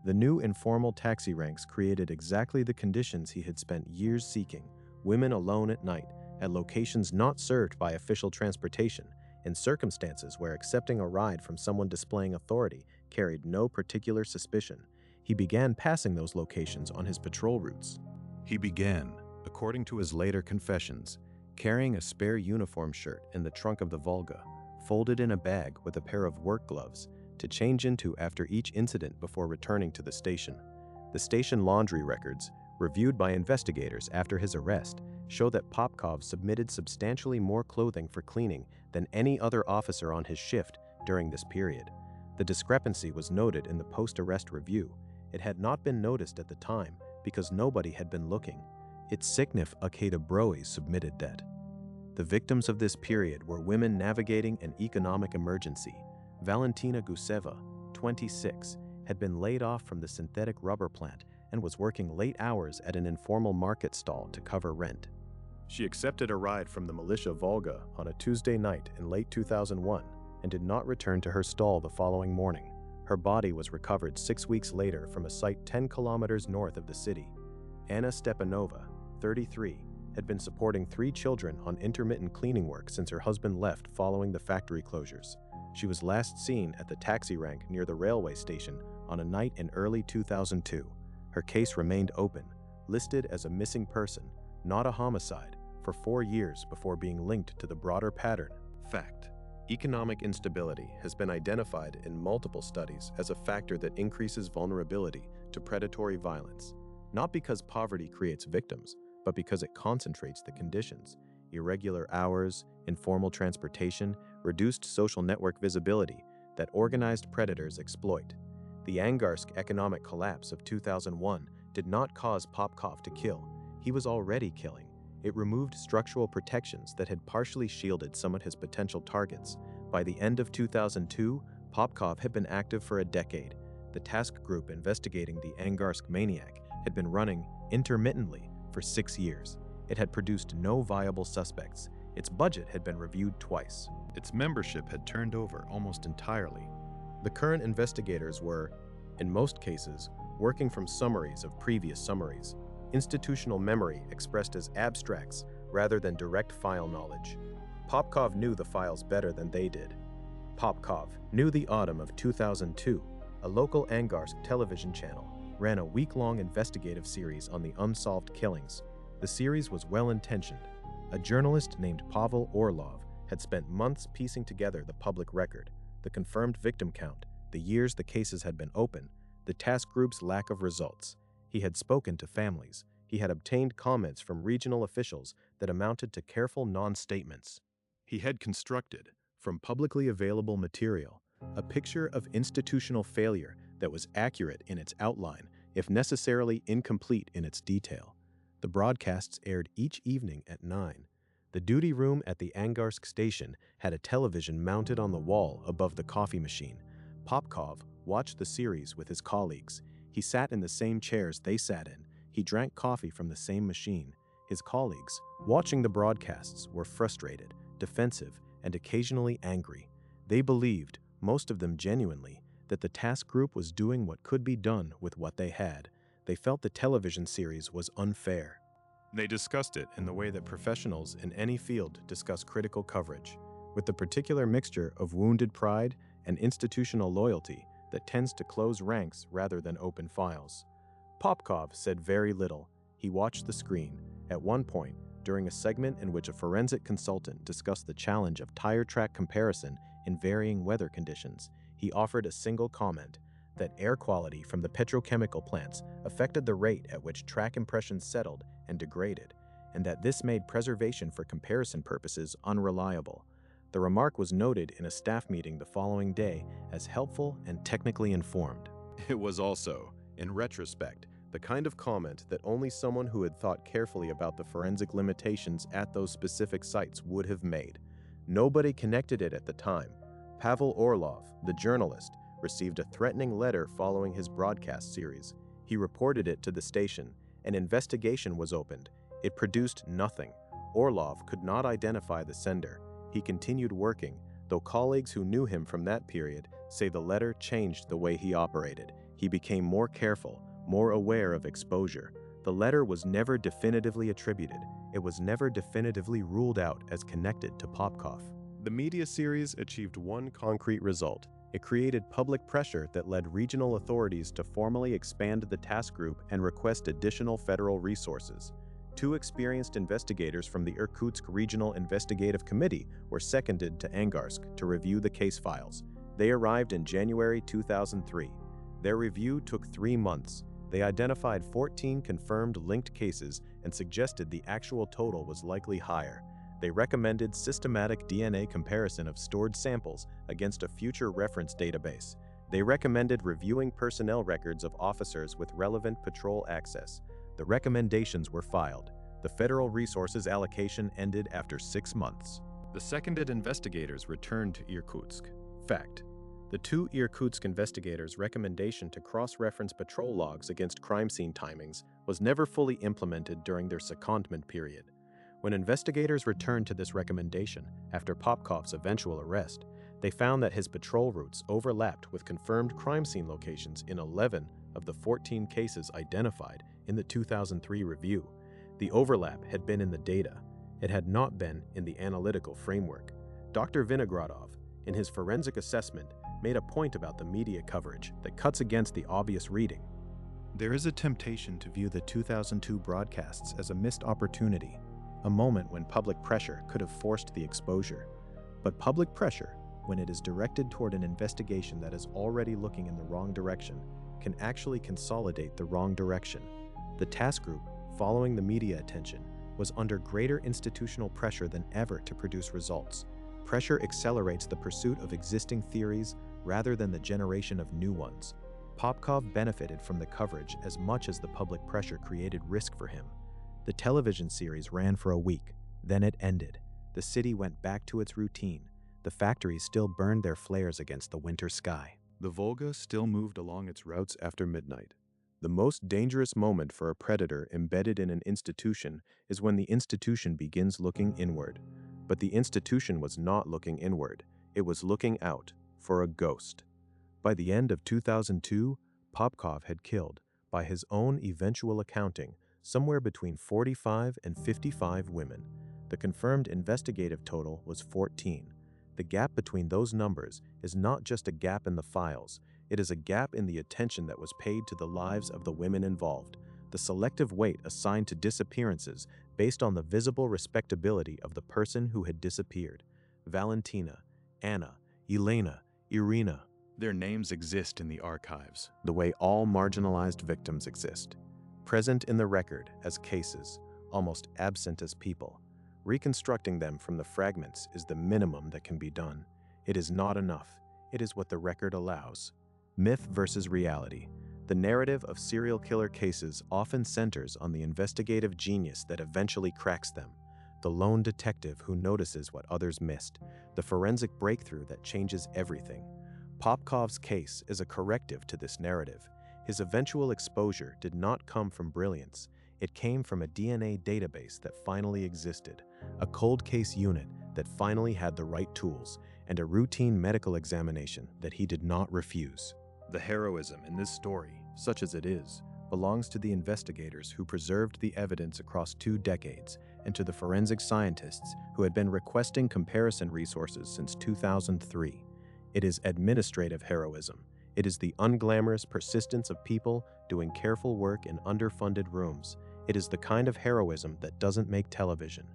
The new informal taxi ranks created exactly the conditions he had spent years seeking: women alone at night, at locations not served by official transportation, in circumstances where accepting a ride from someone displaying authority carried no particular suspicion. He began passing those locations on his patrol routes. He began, according to his later confessions, carrying a spare uniform shirt in the trunk of the Volga, folded in a bag with a pair of work gloves, to change into after each incident before returning to the station. The station laundry records, reviewed by investigators after his arrest, show that Popkov submitted substantially more clothing for cleaning than any other officer on his shift during this period. The discrepancy was noted in the post-arrest review. It had not been noticed at the time because nobody had been looking. Its signif Akeda Broe submitted that the victims of this period were women navigating an economic emergency. Valentina Guseva, 26, had been laid off from the synthetic rubber plant and was working late hours at an informal market stall to cover rent. She accepted a ride from the militia Volga on a Tuesday night in late 2001 and did not return to her stall the following morning. Her body was recovered 6 weeks later from a site 10 kilometers north of the city. Anna Stepanova, 33, had been supporting 3 children on intermittent cleaning work since her husband left following the factory closures. She was last seen at the taxi rank near the railway station on a night in early 2002. Her case remained open, listed as a missing person, not a homicide, for 4 years before being linked to the broader pattern. Fact: economic instability has been identified in multiple studies as a factor that increases vulnerability to predatory violence, not because poverty creates victims, but because it concentrates the conditions: irregular hours, informal transportation, reduced social network visibility that organized predators exploit. The Angarsk economic collapse of 2001 did not cause Popkov to kill. He was already killing. It removed structural protections that had partially shielded some of his potential targets. By the end of 2002, Popkov had been active for a decade. The task group investigating the Angarsk maniac had been running intermittently for 6 years. It had produced no viable suspects. Its budget had been reviewed twice. Its membership had turned over almost entirely. The current investigators were, in most cases, working from summaries of previous summaries, institutional memory expressed as abstracts rather than direct file knowledge. Popkov knew the files better than they did. Popkov knew the autumn of 2002. A local Angarsk television channel ran a week-long investigative series on the unsolved killings. The series was well-intentioned. A journalist named Pavel Orlov had spent months piecing together the public record, the confirmed victim count, the years the cases had been open, the task group's lack of results. He had spoken to families. He had obtained comments from regional officials that amounted to careful non-statements. He had constructed, from publicly available material, a picture of institutional failure that was accurate in its outline, if necessarily incomplete in its detail. The broadcasts aired each evening at 9. The duty room at the Angarsk station had a television mounted on the wall above the coffee machine. Popkov watched the series with his colleagues. He sat in the same chairs they sat in. He drank coffee from the same machine. His colleagues, watching the broadcasts, were frustrated, defensive, and occasionally angry. They believed, most of them genuinely, that the task group was doing what could be done with what they had. They felt the television series was unfair. They discussed it in the way that professionals in any field discuss critical coverage, with the particular mixture of wounded pride and institutional loyalty that tends to close ranks rather than open files. Popkov said very little. He watched the screen. At one point, during a segment in which a forensic consultant discussed the challenge of tire track comparison in varying weather conditions, he offered a single comment: that air quality from the petrochemical plants affected the rate at which track impressions settled and degraded, and that this made preservation for comparison purposes unreliable. The remark was noted in a staff meeting the following day as helpful and technically informed. It was also, in retrospect, the kind of comment that only someone who had thought carefully about the forensic limitations at those specific sites would have made. Nobody connected it at the time. Pavel Orlov, the journalist, received a threatening letter following his broadcast series. He reported it to the station. An investigation was opened. It produced nothing. Orlov could not identify the sender. He continued working, though colleagues who knew him from that period say the letter changed the way he operated. He became more careful, more aware of exposure. The letter was never definitively attributed. It was never definitively ruled out as connected to Popkov. The media series achieved one concrete result. It created public pressure that led regional authorities to formally expand the task group and request additional federal resources. 2 experienced investigators from the Irkutsk Regional Investigative Committee were seconded to Angarsk to review the case files. They arrived in January 2003. Their review took 3 months. They identified 14 confirmed linked cases and suggested the actual total was likely higher. They recommended systematic DNA comparison of stored samples against a future reference database. They recommended reviewing personnel records of officers with relevant patrol access. The recommendations were filed. The federal resources allocation ended after 6 months. The seconded investigators returned to Irkutsk. Fact: the 2 Irkutsk investigators' recommendation to cross-reference patrol logs against crime scene timings was never fully implemented during their secondment period. When investigators returned to this recommendation after Popkov's eventual arrest, they found that his patrol routes overlapped with confirmed crime scene locations in 11 of the 14 cases identified in the 2003 review. The overlap had been in the data. It had not been in the analytical framework. Dr. Vinogradov, in his forensic assessment, made a point about the media coverage that cuts against the obvious reading. There is a temptation to view the 2002 broadcasts as a missed opportunity, a moment when public pressure could have forced the exposure. But public pressure, when it is directed toward an investigation that is already looking in the wrong direction, can actually consolidate the wrong direction. The task group, following the media attention, was under greater institutional pressure than ever to produce results. Pressure accelerates the pursuit of existing theories rather than the generation of new ones. Popkov benefited from the coverage as much as the public pressure created risk for him. The television series ran for a week, then it ended. The city went back to its routine. The factories still burned their flares against the winter sky. The Volga still moved along its routes after midnight. The most dangerous moment for a predator embedded in an institution is when the institution begins looking inward. But the institution was not looking inward. It was looking out for a ghost. By the end of 2002, Popkov had killed, by his own eventual accounting, somewhere between 45 and 55 women. The confirmed investigative total was 14. The gap between those numbers is not just a gap in the files, it is a gap in the attention that was paid to the lives of the women involved, the selective weight assigned to disappearances based on the visible respectability of the person who had disappeared. Valentina, Anna, Elena, Irina. Their names exist in the archives, the way all marginalized victims exist. Present in the record as cases, almost absent as people. Reconstructing them from the fragments is the minimum that can be done. It is not enough. It is what the record allows. Myth versus reality. The narrative of serial killer cases often centers on the investigative genius that eventually cracks them, the lone detective who notices what others missed, the forensic breakthrough that changes everything. Popkov's case is a corrective to this narrative. His eventual exposure did not come from brilliance. It came from a DNA database that finally existed, a cold case unit that finally had the right tools, and a routine medical examination that he did not refuse. The heroism in this story, such as it is, belongs to the investigators who preserved the evidence across 2 decades and to the forensic scientists who had been requesting comparison resources since 2003. It is administrative heroism. It is the unglamorous persistence of people doing careful work in underfunded rooms. It is the kind of heroism that doesn't make television.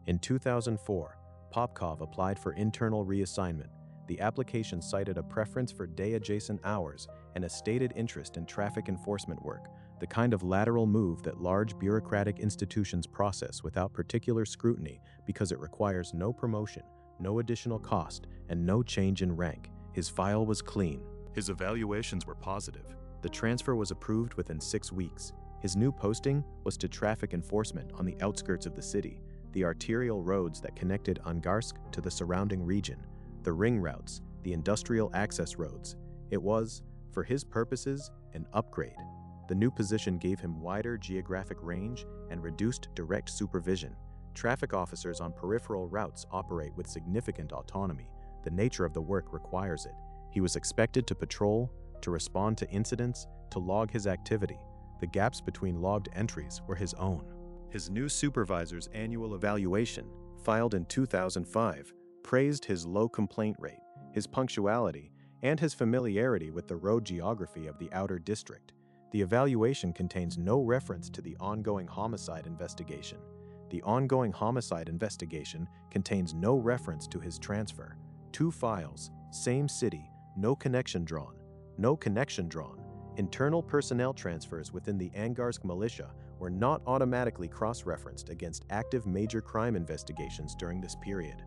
In 2004, Popkov applied for internal reassignment. The application cited a preference for day-adjacent hours and a stated interest in traffic enforcement work, the kind of lateral move that large bureaucratic institutions process without particular scrutiny because it requires no promotion, no additional cost, and no change in rank. His file was clean. His evaluations were positive. The transfer was approved within 6 weeks. His new posting was to traffic enforcement on the outskirts of the city, the arterial roads that connected Angarsk to the surrounding region, the ring routes, the industrial access roads. It was, for his purposes, an upgrade. The new position gave him wider geographic range and reduced direct supervision. Traffic officers on peripheral routes operate with significant autonomy. The nature of the work requires it. He was expected to patrol, to respond to incidents, to log his activity. The gaps between logged entries were his own. His new supervisor's annual evaluation, filed in 2005, praised his low complaint rate, his punctuality, and his familiarity with the road geography of the outer district. The evaluation contains no reference to the ongoing homicide investigation. The ongoing homicide investigation contains no reference to his transfer. 2 files, same city, no connection drawn. No connection drawn. Internal personnel transfers within the Angarsk militia were not automatically cross-referenced against active major crime investigations during this period.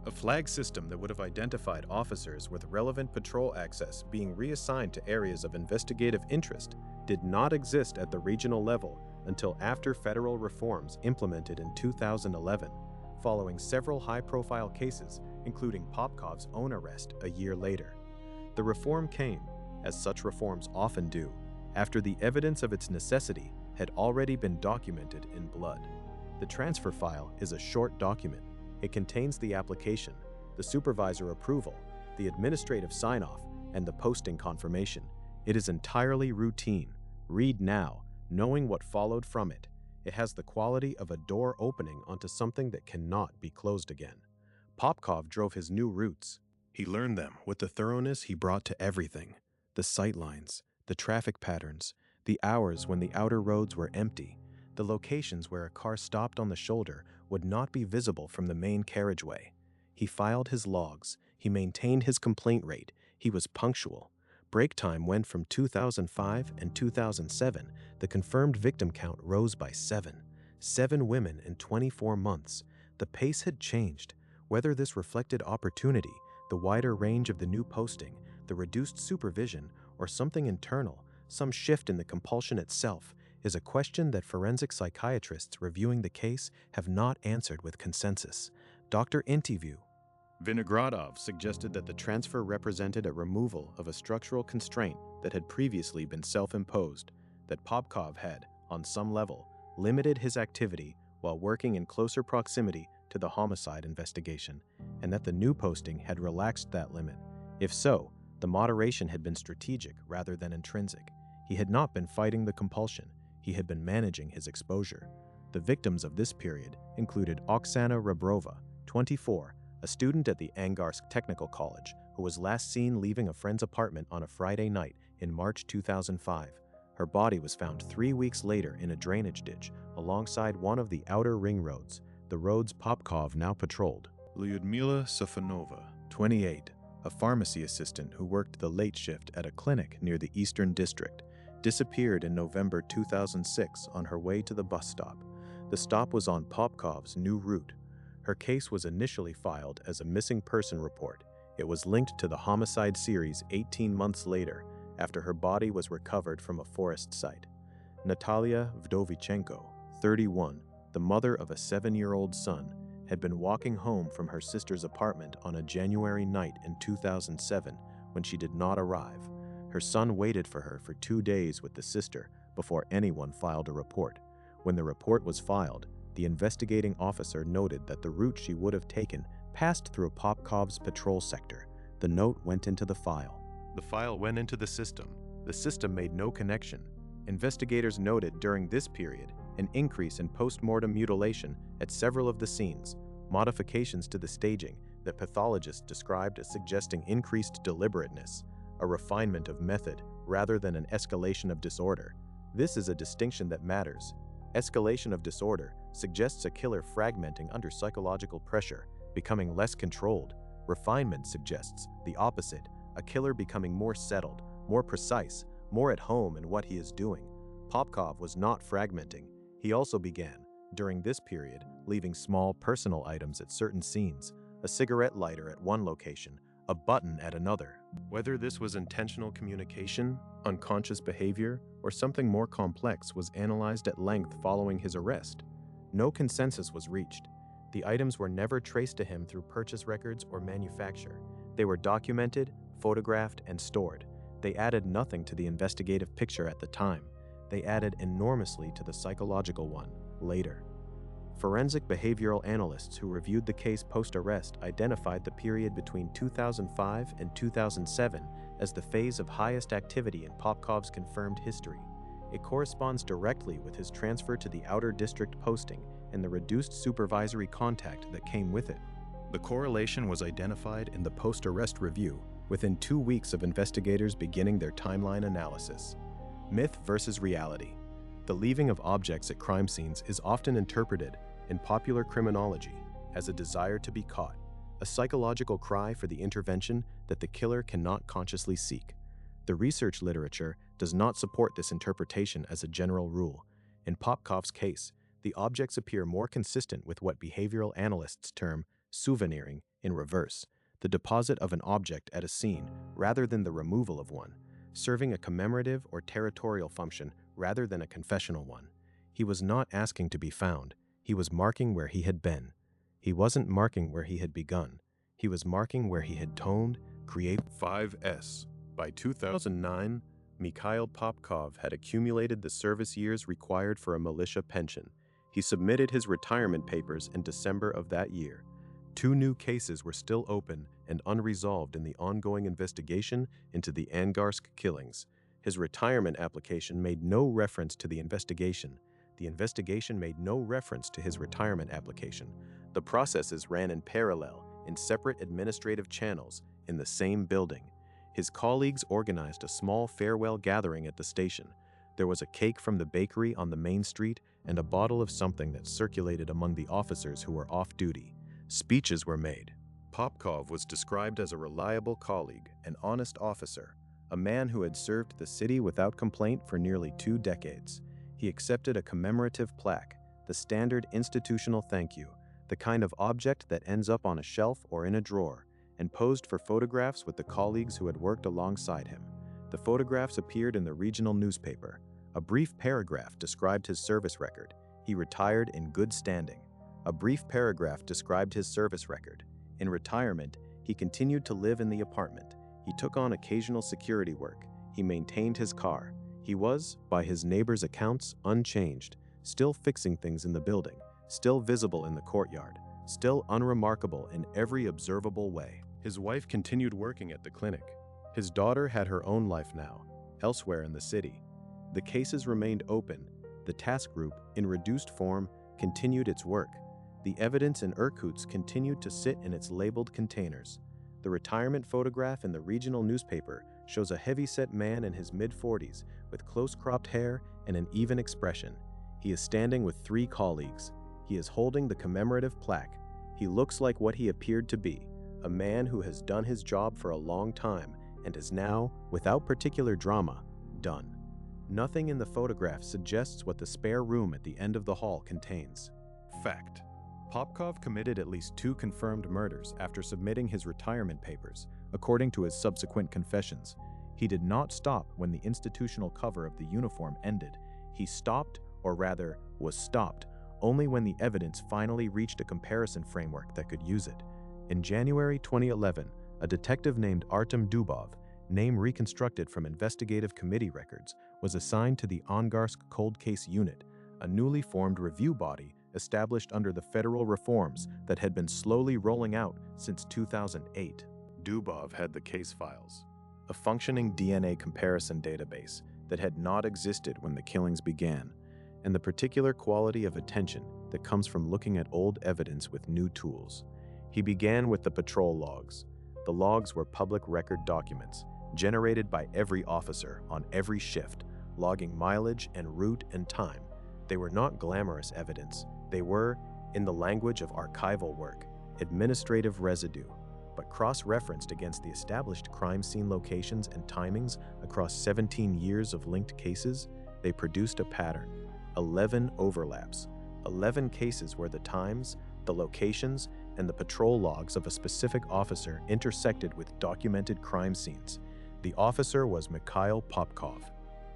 A flag system that would have identified officers with relevant patrol access being reassigned to areas of investigative interest did not exist at the regional level until after federal reforms implemented in 2011, following several high-profile cases, including Popkov's own arrest a year later. The reform came, as such reforms often do, after the evidence of its necessity had already been documented in blood. The transfer file is a short document. It contains the application, the supervisor approval, the administrative sign-off, and the posting confirmation. It is entirely routine. Read now, knowing what followed from it. It has the quality of a door opening onto something that cannot be closed again. Popkov drove his new routes. He learned them with the thoroughness he brought to everything. The sight lines, the traffic patterns, the hours when the outer roads were empty, the locations where a car stopped on the shoulder would not be visible from the main carriageway. He filed his logs. He maintained his complaint rate. He was punctual. Break time went from 2005 and 2007. The confirmed victim count rose by 7. 7 women in 24 months. The pace had changed. Whether this reflected opportunity, the wider range of the new posting, the reduced supervision, or something internal, some shift in the compulsion itself, is a question that forensic psychiatrists reviewing the case have not answered with consensus. Dr. Interview Vinogradov suggested that the transfer represented a removal of a structural constraint that had previously been self-imposed, that Popkov had, on some level, limited his activity while working in closer proximity to the homicide investigation, and that the new posting had relaxed that limit. If so, the moderation had been strategic rather than intrinsic. He had not been fighting the compulsion. He had been managing his exposure. The victims of this period included Oksana Rebrova, 24, a student at the Angarsk Technical College, who was last seen leaving a friend's apartment on a Friday night in March 2005. Her body was found 3 weeks later in a drainage ditch alongside one of the outer ring roads, the roads Popkov now patrolled. Lyudmila Sofonova, 28, a pharmacy assistant who worked the late shift at a clinic near the Eastern District, disappeared in November 2006 on her way to the bus stop. The stop was on Popkov's new route. Her case was initially filed as a missing person report. It was linked to the homicide series 18 months later, after her body was recovered from a forest site. Natalia Vdovichenko, 31, the mother of a 7-year-old son, had been walking home from her sister's apartment on a January night in 2007 when she did not arrive. Her son waited for her for 2 days with the sister before anyone filed a report. When the report was filed, the investigating officer noted that the route she would have taken passed through Popkov's patrol sector. The note went into the file. The file went into the system. The system made no connection. Investigators noted during this period an increase in post-mortem mutilation at several of the scenes, modifications to the staging that pathologists described as suggesting increased deliberateness, a refinement of method rather than an escalation of disorder. This is a distinction that matters. Escalation of disorder suggests a killer fragmenting under psychological pressure, becoming less controlled. Refinement suggests the opposite, a killer becoming more settled, more precise, more at home in what he is doing. Popkov was not fragmenting. He also began, during this period, leaving small personal items at certain scenes, a cigarette lighter at one location, a button at another. Whether this was intentional communication, unconscious behavior, or something more complex was analyzed at length following his arrest. No consensus was reached. The items were never traced to him through purchase records or manufacture. They were documented, photographed, and stored. They added nothing to the investigative picture at the time. They added enormously to the psychological one later. Forensic behavioral analysts who reviewed the case post-arrest identified the period between 2005 and 2007 as the phase of highest activity in Popkov's confirmed history. It corresponds directly with his transfer to the outer district posting and the reduced supervisory contact that came with it. The correlation was identified in the post-arrest review within 2 weeks of investigators beginning their timeline analysis. Myth versus reality. The leaving of objects at crime scenes is often interpreted in popular criminology as a desire to be caught, a psychological cry for the intervention that the killer cannot consciously seek. The research literature does not support this interpretation as a general rule. In Popkov's case, the objects appear more consistent with what behavioral analysts term souveniring in reverse, the deposit of an object at a scene rather than the removal of one, serving a commemorative or territorial function rather than a confessional one. He was not asking to be found. He was marking where he had been. He wasn't marking where he had begun. He was marking where he had toned, created 5S. By 2009, Mikhail Popkov had accumulated the service years required for a militia pension. He submitted his retirement papers in December of that year. 2 new cases were still open and unresolved in the ongoing investigation into the Angarsk killings. His retirement application made no reference to the investigation. The investigation made no reference to his retirement application. The processes ran in parallel, in separate administrative channels, in the same building. His colleagues organized a small farewell gathering at the station. There was a cake from the bakery on the main street and a bottle of something that circulated among the officers who were off duty. Speeches were made. Popkov was described as a reliable colleague, an honest officer, a man who had served the city without complaint for nearly 2 decades. He accepted a commemorative plaque, the standard institutional thank you, the kind of object that ends up on a shelf or in a drawer, and posed for photographs with the colleagues who had worked alongside him. The photographs appeared in the regional newspaper. A brief paragraph described his service record. He retired in good standing. A brief paragraph described his service record. In retirement, he continued to live in the apartment. He took on occasional security work. He maintained his car. He was, by his neighbors' accounts, unchanged, still fixing things in the building, still visible in the courtyard, still unremarkable in every observable way. His wife continued working at the clinic. His daughter had her own life now, elsewhere in the city. The cases remained open. The task group, in reduced form, continued its work. The evidence in Irkutsk continued to sit in its labeled containers. The retirement photograph in the regional newspaper shows a heavy-set man in his mid-40s with close-cropped hair and an even expression. He is standing with 3 colleagues. He is holding the commemorative plaque. He looks like what he appeared to be, a man who has done his job for a long time and is now, without particular drama, done. Nothing in the photograph suggests what the spare room at the end of the hall contains. Fact: Popkov committed at least 2 confirmed murders after submitting his retirement papers, according to his subsequent confessions. He did not stop when the institutional cover of the uniform ended. He stopped, or rather, was stopped, only when the evidence finally reached a comparison framework that could use it. In January 2011, a detective named Artem Dubov, name reconstructed from investigative committee records, was assigned to the Angarsk Cold Case Unit, a newly formed review body established under the federal reforms that had been slowly rolling out since 2008. Dubov had the case files, a functioning DNA comparison database that had not existed when the killings began, and the particular quality of attention that comes from looking at old evidence with new tools. He began with the patrol logs. The logs were public record documents, generated by every officer on every shift, logging mileage and route and time. They were not glamorous evidence. They were, in the language of archival work, administrative residue, but cross-referenced against the established crime scene locations and timings across 17 years of linked cases, they produced a pattern. 11 overlaps, 11 cases where the times, the locations, and the patrol logs of a specific officer intersected with documented crime scenes. The officer was Mikhail Popkov.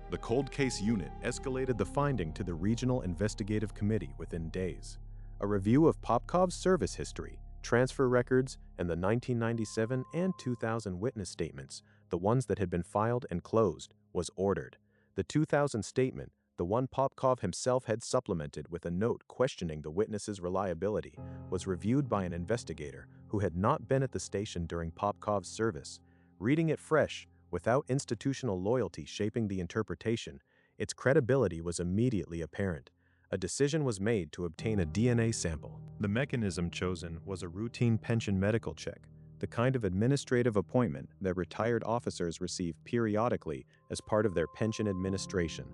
The cold case unit escalated the finding to the Regional Investigative Committee within days. A review of Popkov's service history, transfer records, and the 1997 and 2000 witness statements, the ones that had been filed and closed, was ordered. The 2000 statement, the one Popkov himself had supplemented with a note questioning the witness's reliability, was reviewed by an investigator who had not been at the station during Popkov's service. Reading it fresh, without institutional loyalty shaping the interpretation, its credibility was immediately apparent. A decision was made to obtain a DNA sample. The mechanism chosen was a routine pension medical check, the kind of administrative appointment that retired officers receive periodically as part of their pension administration.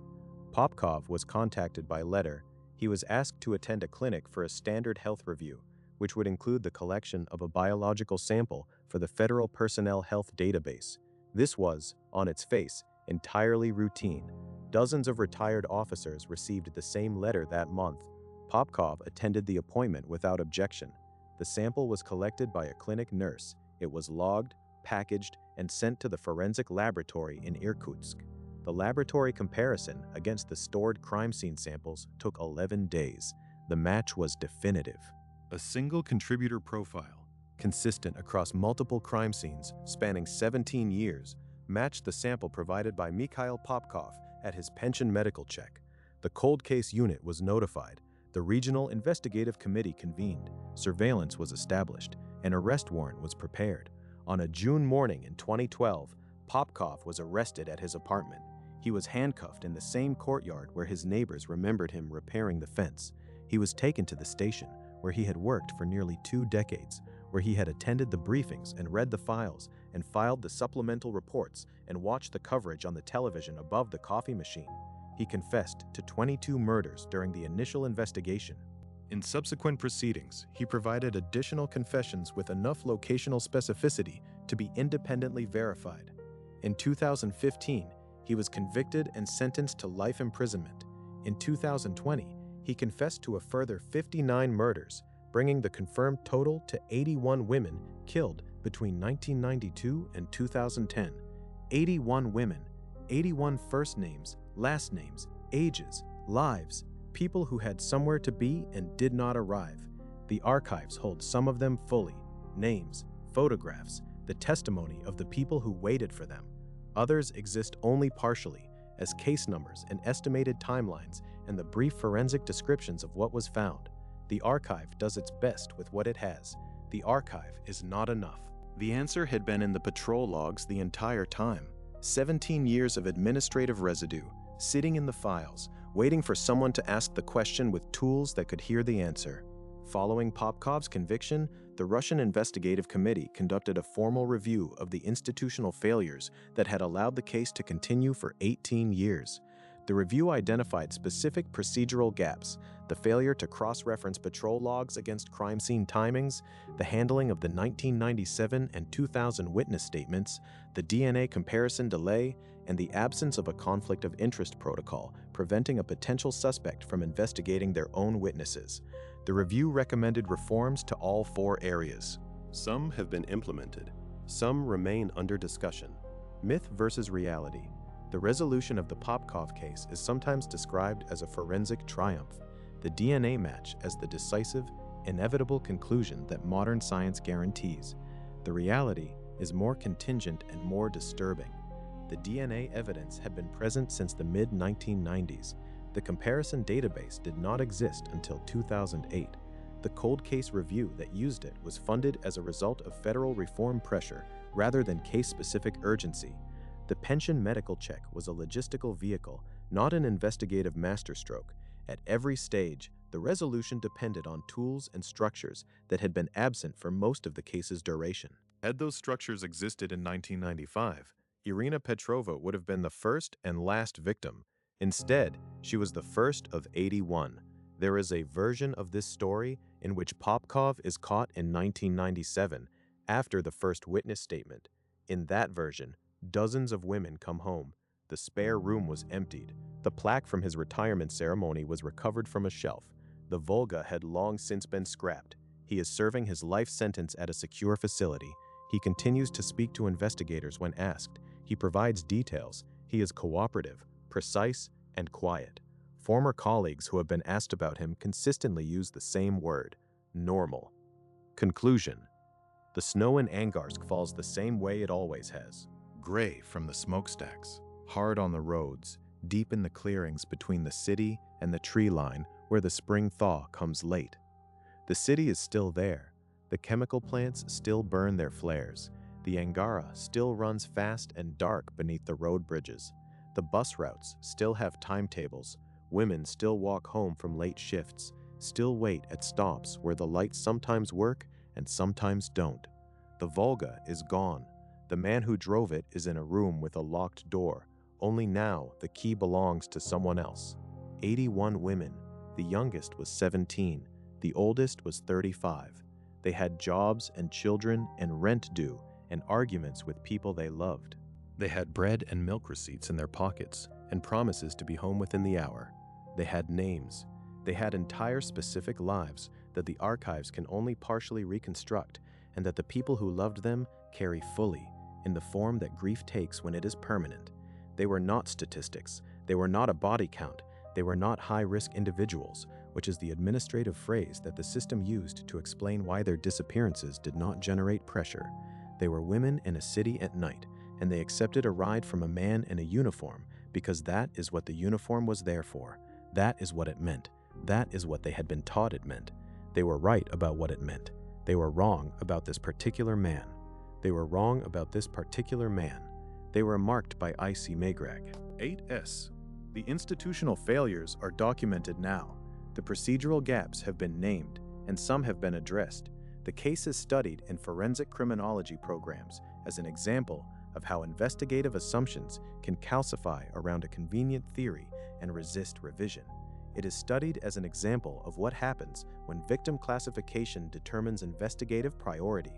Popkov was contacted by letter. He was asked to attend a clinic for a standard health review, which would include the collection of a biological sample for the Federal Personnel Health Database. This was, on its face, entirely routine. Dozens of retired officers received the same letter that month. Popkov attended the appointment without objection. The sample was collected by a clinic nurse. It was logged, packaged, and sent to the forensic laboratory in Irkutsk. The laboratory comparison against the stored crime scene samples took 11 days. The match was definitive. A single contributor profile, consistent across multiple crime scenes spanning 17 years, matched the sample provided by Mikhail Popkov at his pension medical check. The cold case unit was notified. The Regional Investigative Committee convened. Surveillance was established. An arrest warrant was prepared. On a June morning in 2012, Popkov was arrested at his apartment. He was handcuffed in the same courtyard where his neighbors remembered him repairing the fence. He was taken to the station, where he had worked for nearly 2 decades, where he had attended the briefings and read the files and filed the supplemental reports and watched the coverage on the television above the coffee machine. He confessed to 22 murders during the initial investigation. In subsequent proceedings, he provided additional confessions with enough locational specificity to be independently verified. In 2015, he was convicted and sentenced to life imprisonment. In 2020, he confessed to a further 59 murders, bringing the confirmed total to 81 women killed between 1992 and 2010. 81 women, 81 first names, last names, ages, lives, people who had somewhere to be and did not arrive. The archives hold some of them fully: names, photographs, the testimony of the people who waited for them. Others exist only partially, as case numbers and estimated timelines and the brief forensic descriptions of what was found. The archive does its best with what it has. The archive is not enough. The answer had been in the patrol logs the entire time. 17 years of administrative residue, sitting in the files, waiting for someone to ask the question with tools that could hear the answer. Following Popkov's conviction, the Russian Investigative Committee conducted a formal review of the institutional failures that had allowed the case to continue for 18 years. The review identified specific procedural gaps: the failure to cross-reference patrol logs against crime scene timings, the handling of the 1997 and 2000 witness statements, the DNA comparison delay, and the absence of a conflict of interest protocol preventing a potential suspect from investigating their own witnesses. The review recommended reforms to all 4 areas. Some have been implemented. Some remain under discussion. Myth versus reality. The resolution of the Popkov case is sometimes described as a forensic triumph, the DNA match as the decisive, inevitable conclusion that modern science guarantees. The reality is more contingent and more disturbing. The DNA evidence had been present since the mid-1990s. The comparison database did not exist until 2008. The cold case review that used it was funded as a result of federal reform pressure rather than case-specific urgency. The pension medical check was a logistical vehicle, not an investigative masterstroke. At every stage, the resolution depended on tools and structures that had been absent for most of the case's duration. Had those structures existed in 1995, Irina Petrova would have been the first and last victim. Instead, she was the first of 81. There is a version of this story in which Popkov is caught in 1997, after the first witness statement. In that version, dozens of women come home. The spare room was emptied. The plaque from his retirement ceremony was recovered from a shelf. The Volga had long since been scrapped. He is serving his life sentence at a secure facility. He continues to speak to investigators when asked. He provides details. He is cooperative, precise, and quiet. Former colleagues who have been asked about him consistently use the same word: normal. Conclusion. The snow in Angarsk falls the same way it always has. Gray from the smokestacks, hard on the roads, deep in the clearings between the city and the tree line where the spring thaw comes late. The city is still there. The chemical plants still burn their flares. The Angara still runs fast and dark beneath the road bridges. The bus routes still have timetables. Women still walk home from late shifts, still wait at stops where the lights sometimes work and sometimes don't. The Volga is gone. The man who drove it is in a room with a locked door. Only now the key belongs to someone else. 81 women. The youngest was 17. The oldest was 35. They had jobs and children and rent due and arguments with people they loved. They had bread and milk receipts in their pockets and promises to be home within the hour. They had names. They had entire specific lives that the archives can only partially reconstruct, and that the people who loved them carry fully in the form that grief takes when it is permanent. They were not statistics. They were not a body count. They were not high-risk individuals, which is the administrative phrase that the system used to explain why their disappearances did not generate pressure. They were women in a city at night, and they accepted a ride from a man in a uniform because that is what the uniform was there for. That is what it meant. That is what they had been taught it meant. They were right about what it meant. They were wrong about this particular man. They were wrong about this particular man. They were marked by icy Magrag. 8S. The institutional failures are documented now. The procedural gaps have been named, and some have been addressed. The case is studied in forensic criminology programs as an example of how investigative assumptions can calcify around a convenient theory and resist revision. It is studied as an example of what happens when victim classification determines investigative priority.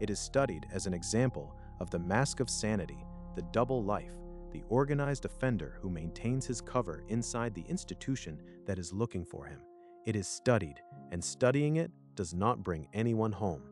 It is studied as an example of the mask of sanity, the double life, the organized offender who maintains his cover inside the institution that is looking for him. It is studied, and studying it does not bring anyone home.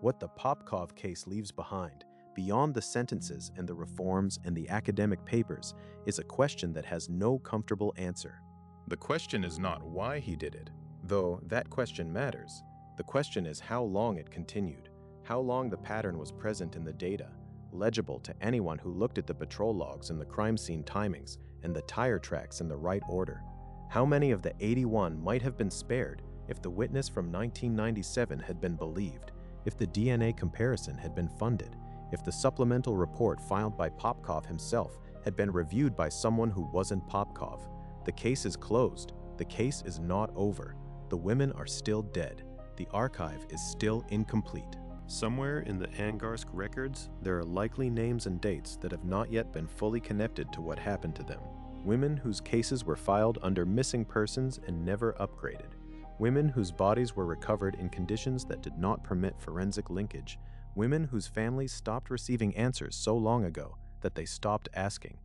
What the Popkov case leaves behind, beyond the sentences and the reforms and the academic papers, is a question that has no comfortable answer. The question is not why he did it, though that question matters. The question is how long it continued, how long the pattern was present in the data, legible to anyone who looked at the patrol logs and the crime scene timings and the tire tracks in the right order. How many of the 81 might have been spared if the witness from 1997 had been believed, if the DNA comparison had been funded, if the supplemental report filed by Popkov himself had been reviewed by someone who wasn't Popkov? The case is closed. The case is not over. The women are still dead. The archive is still incomplete. Somewhere in the Angarsk records, there are likely names and dates that have not yet been fully connected to what happened to them. Women whose cases were filed under missing persons and never upgraded. Women whose bodies were recovered in conditions that did not permit forensic linkage. Women whose families stopped receiving answers so long ago that they stopped asking.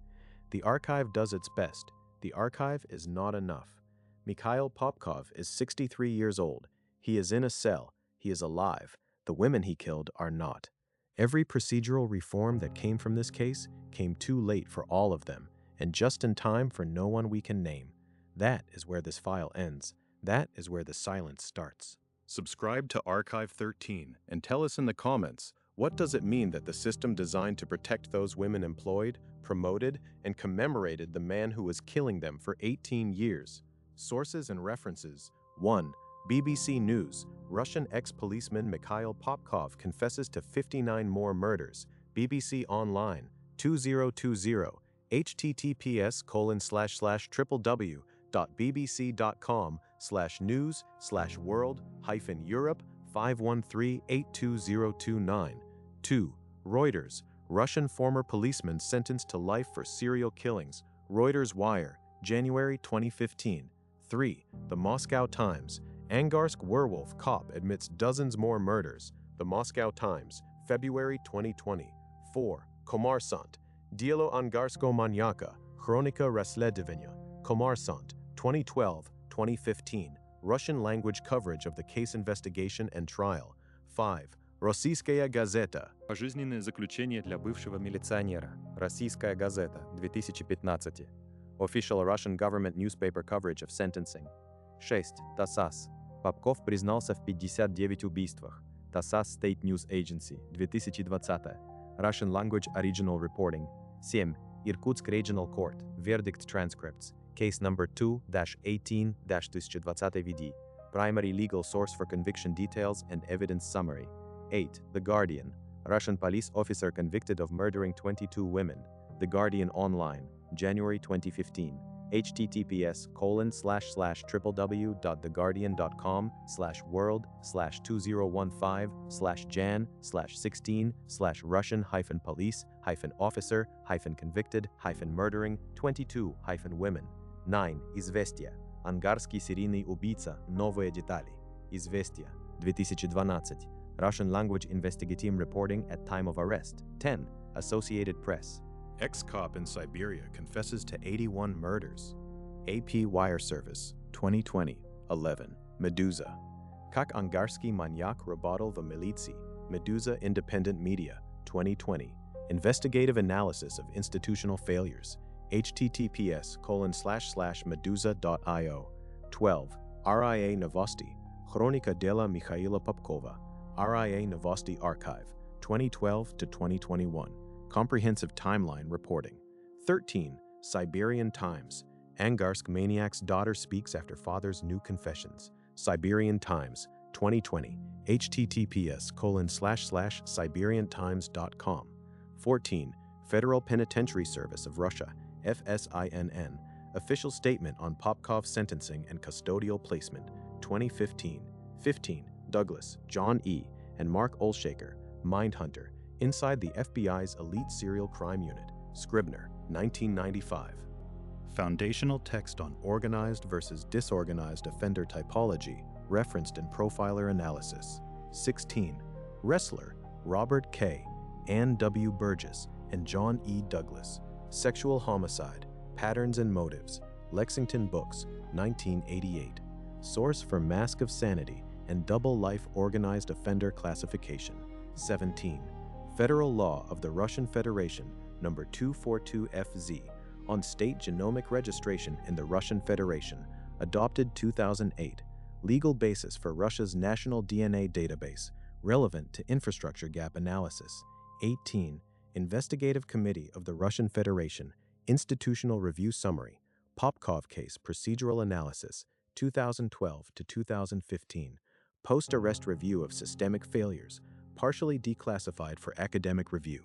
The archive does its best. The archive is not enough. Mikhail Popkov is 63 years old. He is in a cell. He is alive. The women he killed are not. Every procedural reform that came from this case came too late for all of them, and just in time for no one we can name. That is where this file ends. That is where the silence starts. Subscribe to Archive 13 and tell us in the comments, what does it mean that the system designed to protect those women employed, promoted, and commemorated the man who was killing them for 18 years? Sources and references. 1. BBC News. Russian ex-policeman Mikhail Popkov confesses to 59 more murders. BBC Online. 2020. https://www.bbc.com/news/world-europe 513-82029. 2. Reuters. Russian former policeman sentenced to life for serial killings. Reuters Wire, January 2015. 3. The Moscow Times. Angarsk Werewolf cop admits dozens more murders. The Moscow Times, February 2020. 4. Komarsant. Dielo Angarsko Manyaka, Chronika Rasledovania. Komarsant, 2012-2015. Russian language coverage of the case investigation and trial. 5. Российская газета. Пожизненное заключение для бывшего милиционера. Российская газета, 2015. Official Russian government newspaper coverage of sentencing. 6. ТАСС. Попков признался в 59 убийствах. ТАСС State News Agency, 2020. Russian language original reporting. 7. Irkutsk Regional Court. Verdict transcripts. Case number 2-18-2020 VD. Primary legal source for conviction details and evidence summary. 8. The Guardian. Russian police officer convicted of murdering 22 women. The Guardian Online, January 2015. https://www.theguardian.com/world/2015/Jan/16/Russian-police-officer-convicted-murdering 22-women. 9. Известия. Ангарский серийный убийца. Новые детали. Известия. 2012. Russian language investigative reporting at time of arrest. 10. Associated Press. Ex-cop in Siberia confesses to 81 murders. AP Wire Service, 2020, 11, Meduza. Kak Angarsky Manyak Robotel v Milici, Meduza Independent Media, 2020. Investigative Analysis of Institutional Failures, https://meduza.io. 12. RIA Novosti, Chronika dela Mikhaila Popkova, RIA Novosti Archive, 2012 to 2021. Comprehensive Timeline Reporting. 13. Siberian Times, Angarsk Maniac's daughter speaks after father's new confessions. Siberian Times, 2020, https://siberiantimes.com. 14. Federal Penitentiary Service of Russia, FSINN, Official Statement on Popkov's Sentencing and Custodial Placement, 2015. 15. Douglas, John E., and Mark Olshaker, Mindhunter, inside the FBI's Elite Serial Crime Unit, Scribner, 1995. Foundational text on organized versus disorganized offender typology, referenced in profiler analysis. 16. Wrestler, Robert K., Ann W. Burgess, and John E. Douglas, Sexual Homicide, Patterns and Motives, Lexington Books, 1988. Source for Mask of Sanity and Double Life Organized Offender Classification. 17. Federal Law of the Russian Federation, number 242FZ, on State Genomic Registration in the Russian Federation, adopted 2008. Legal basis for Russia's national DNA database, relevant to infrastructure gap analysis. 18. Investigative Committee of the Russian Federation, Institutional Review Summary, Popkov Case Procedural Analysis, 2012 to 2015. Post-arrest review of systemic failures, partially declassified for academic review.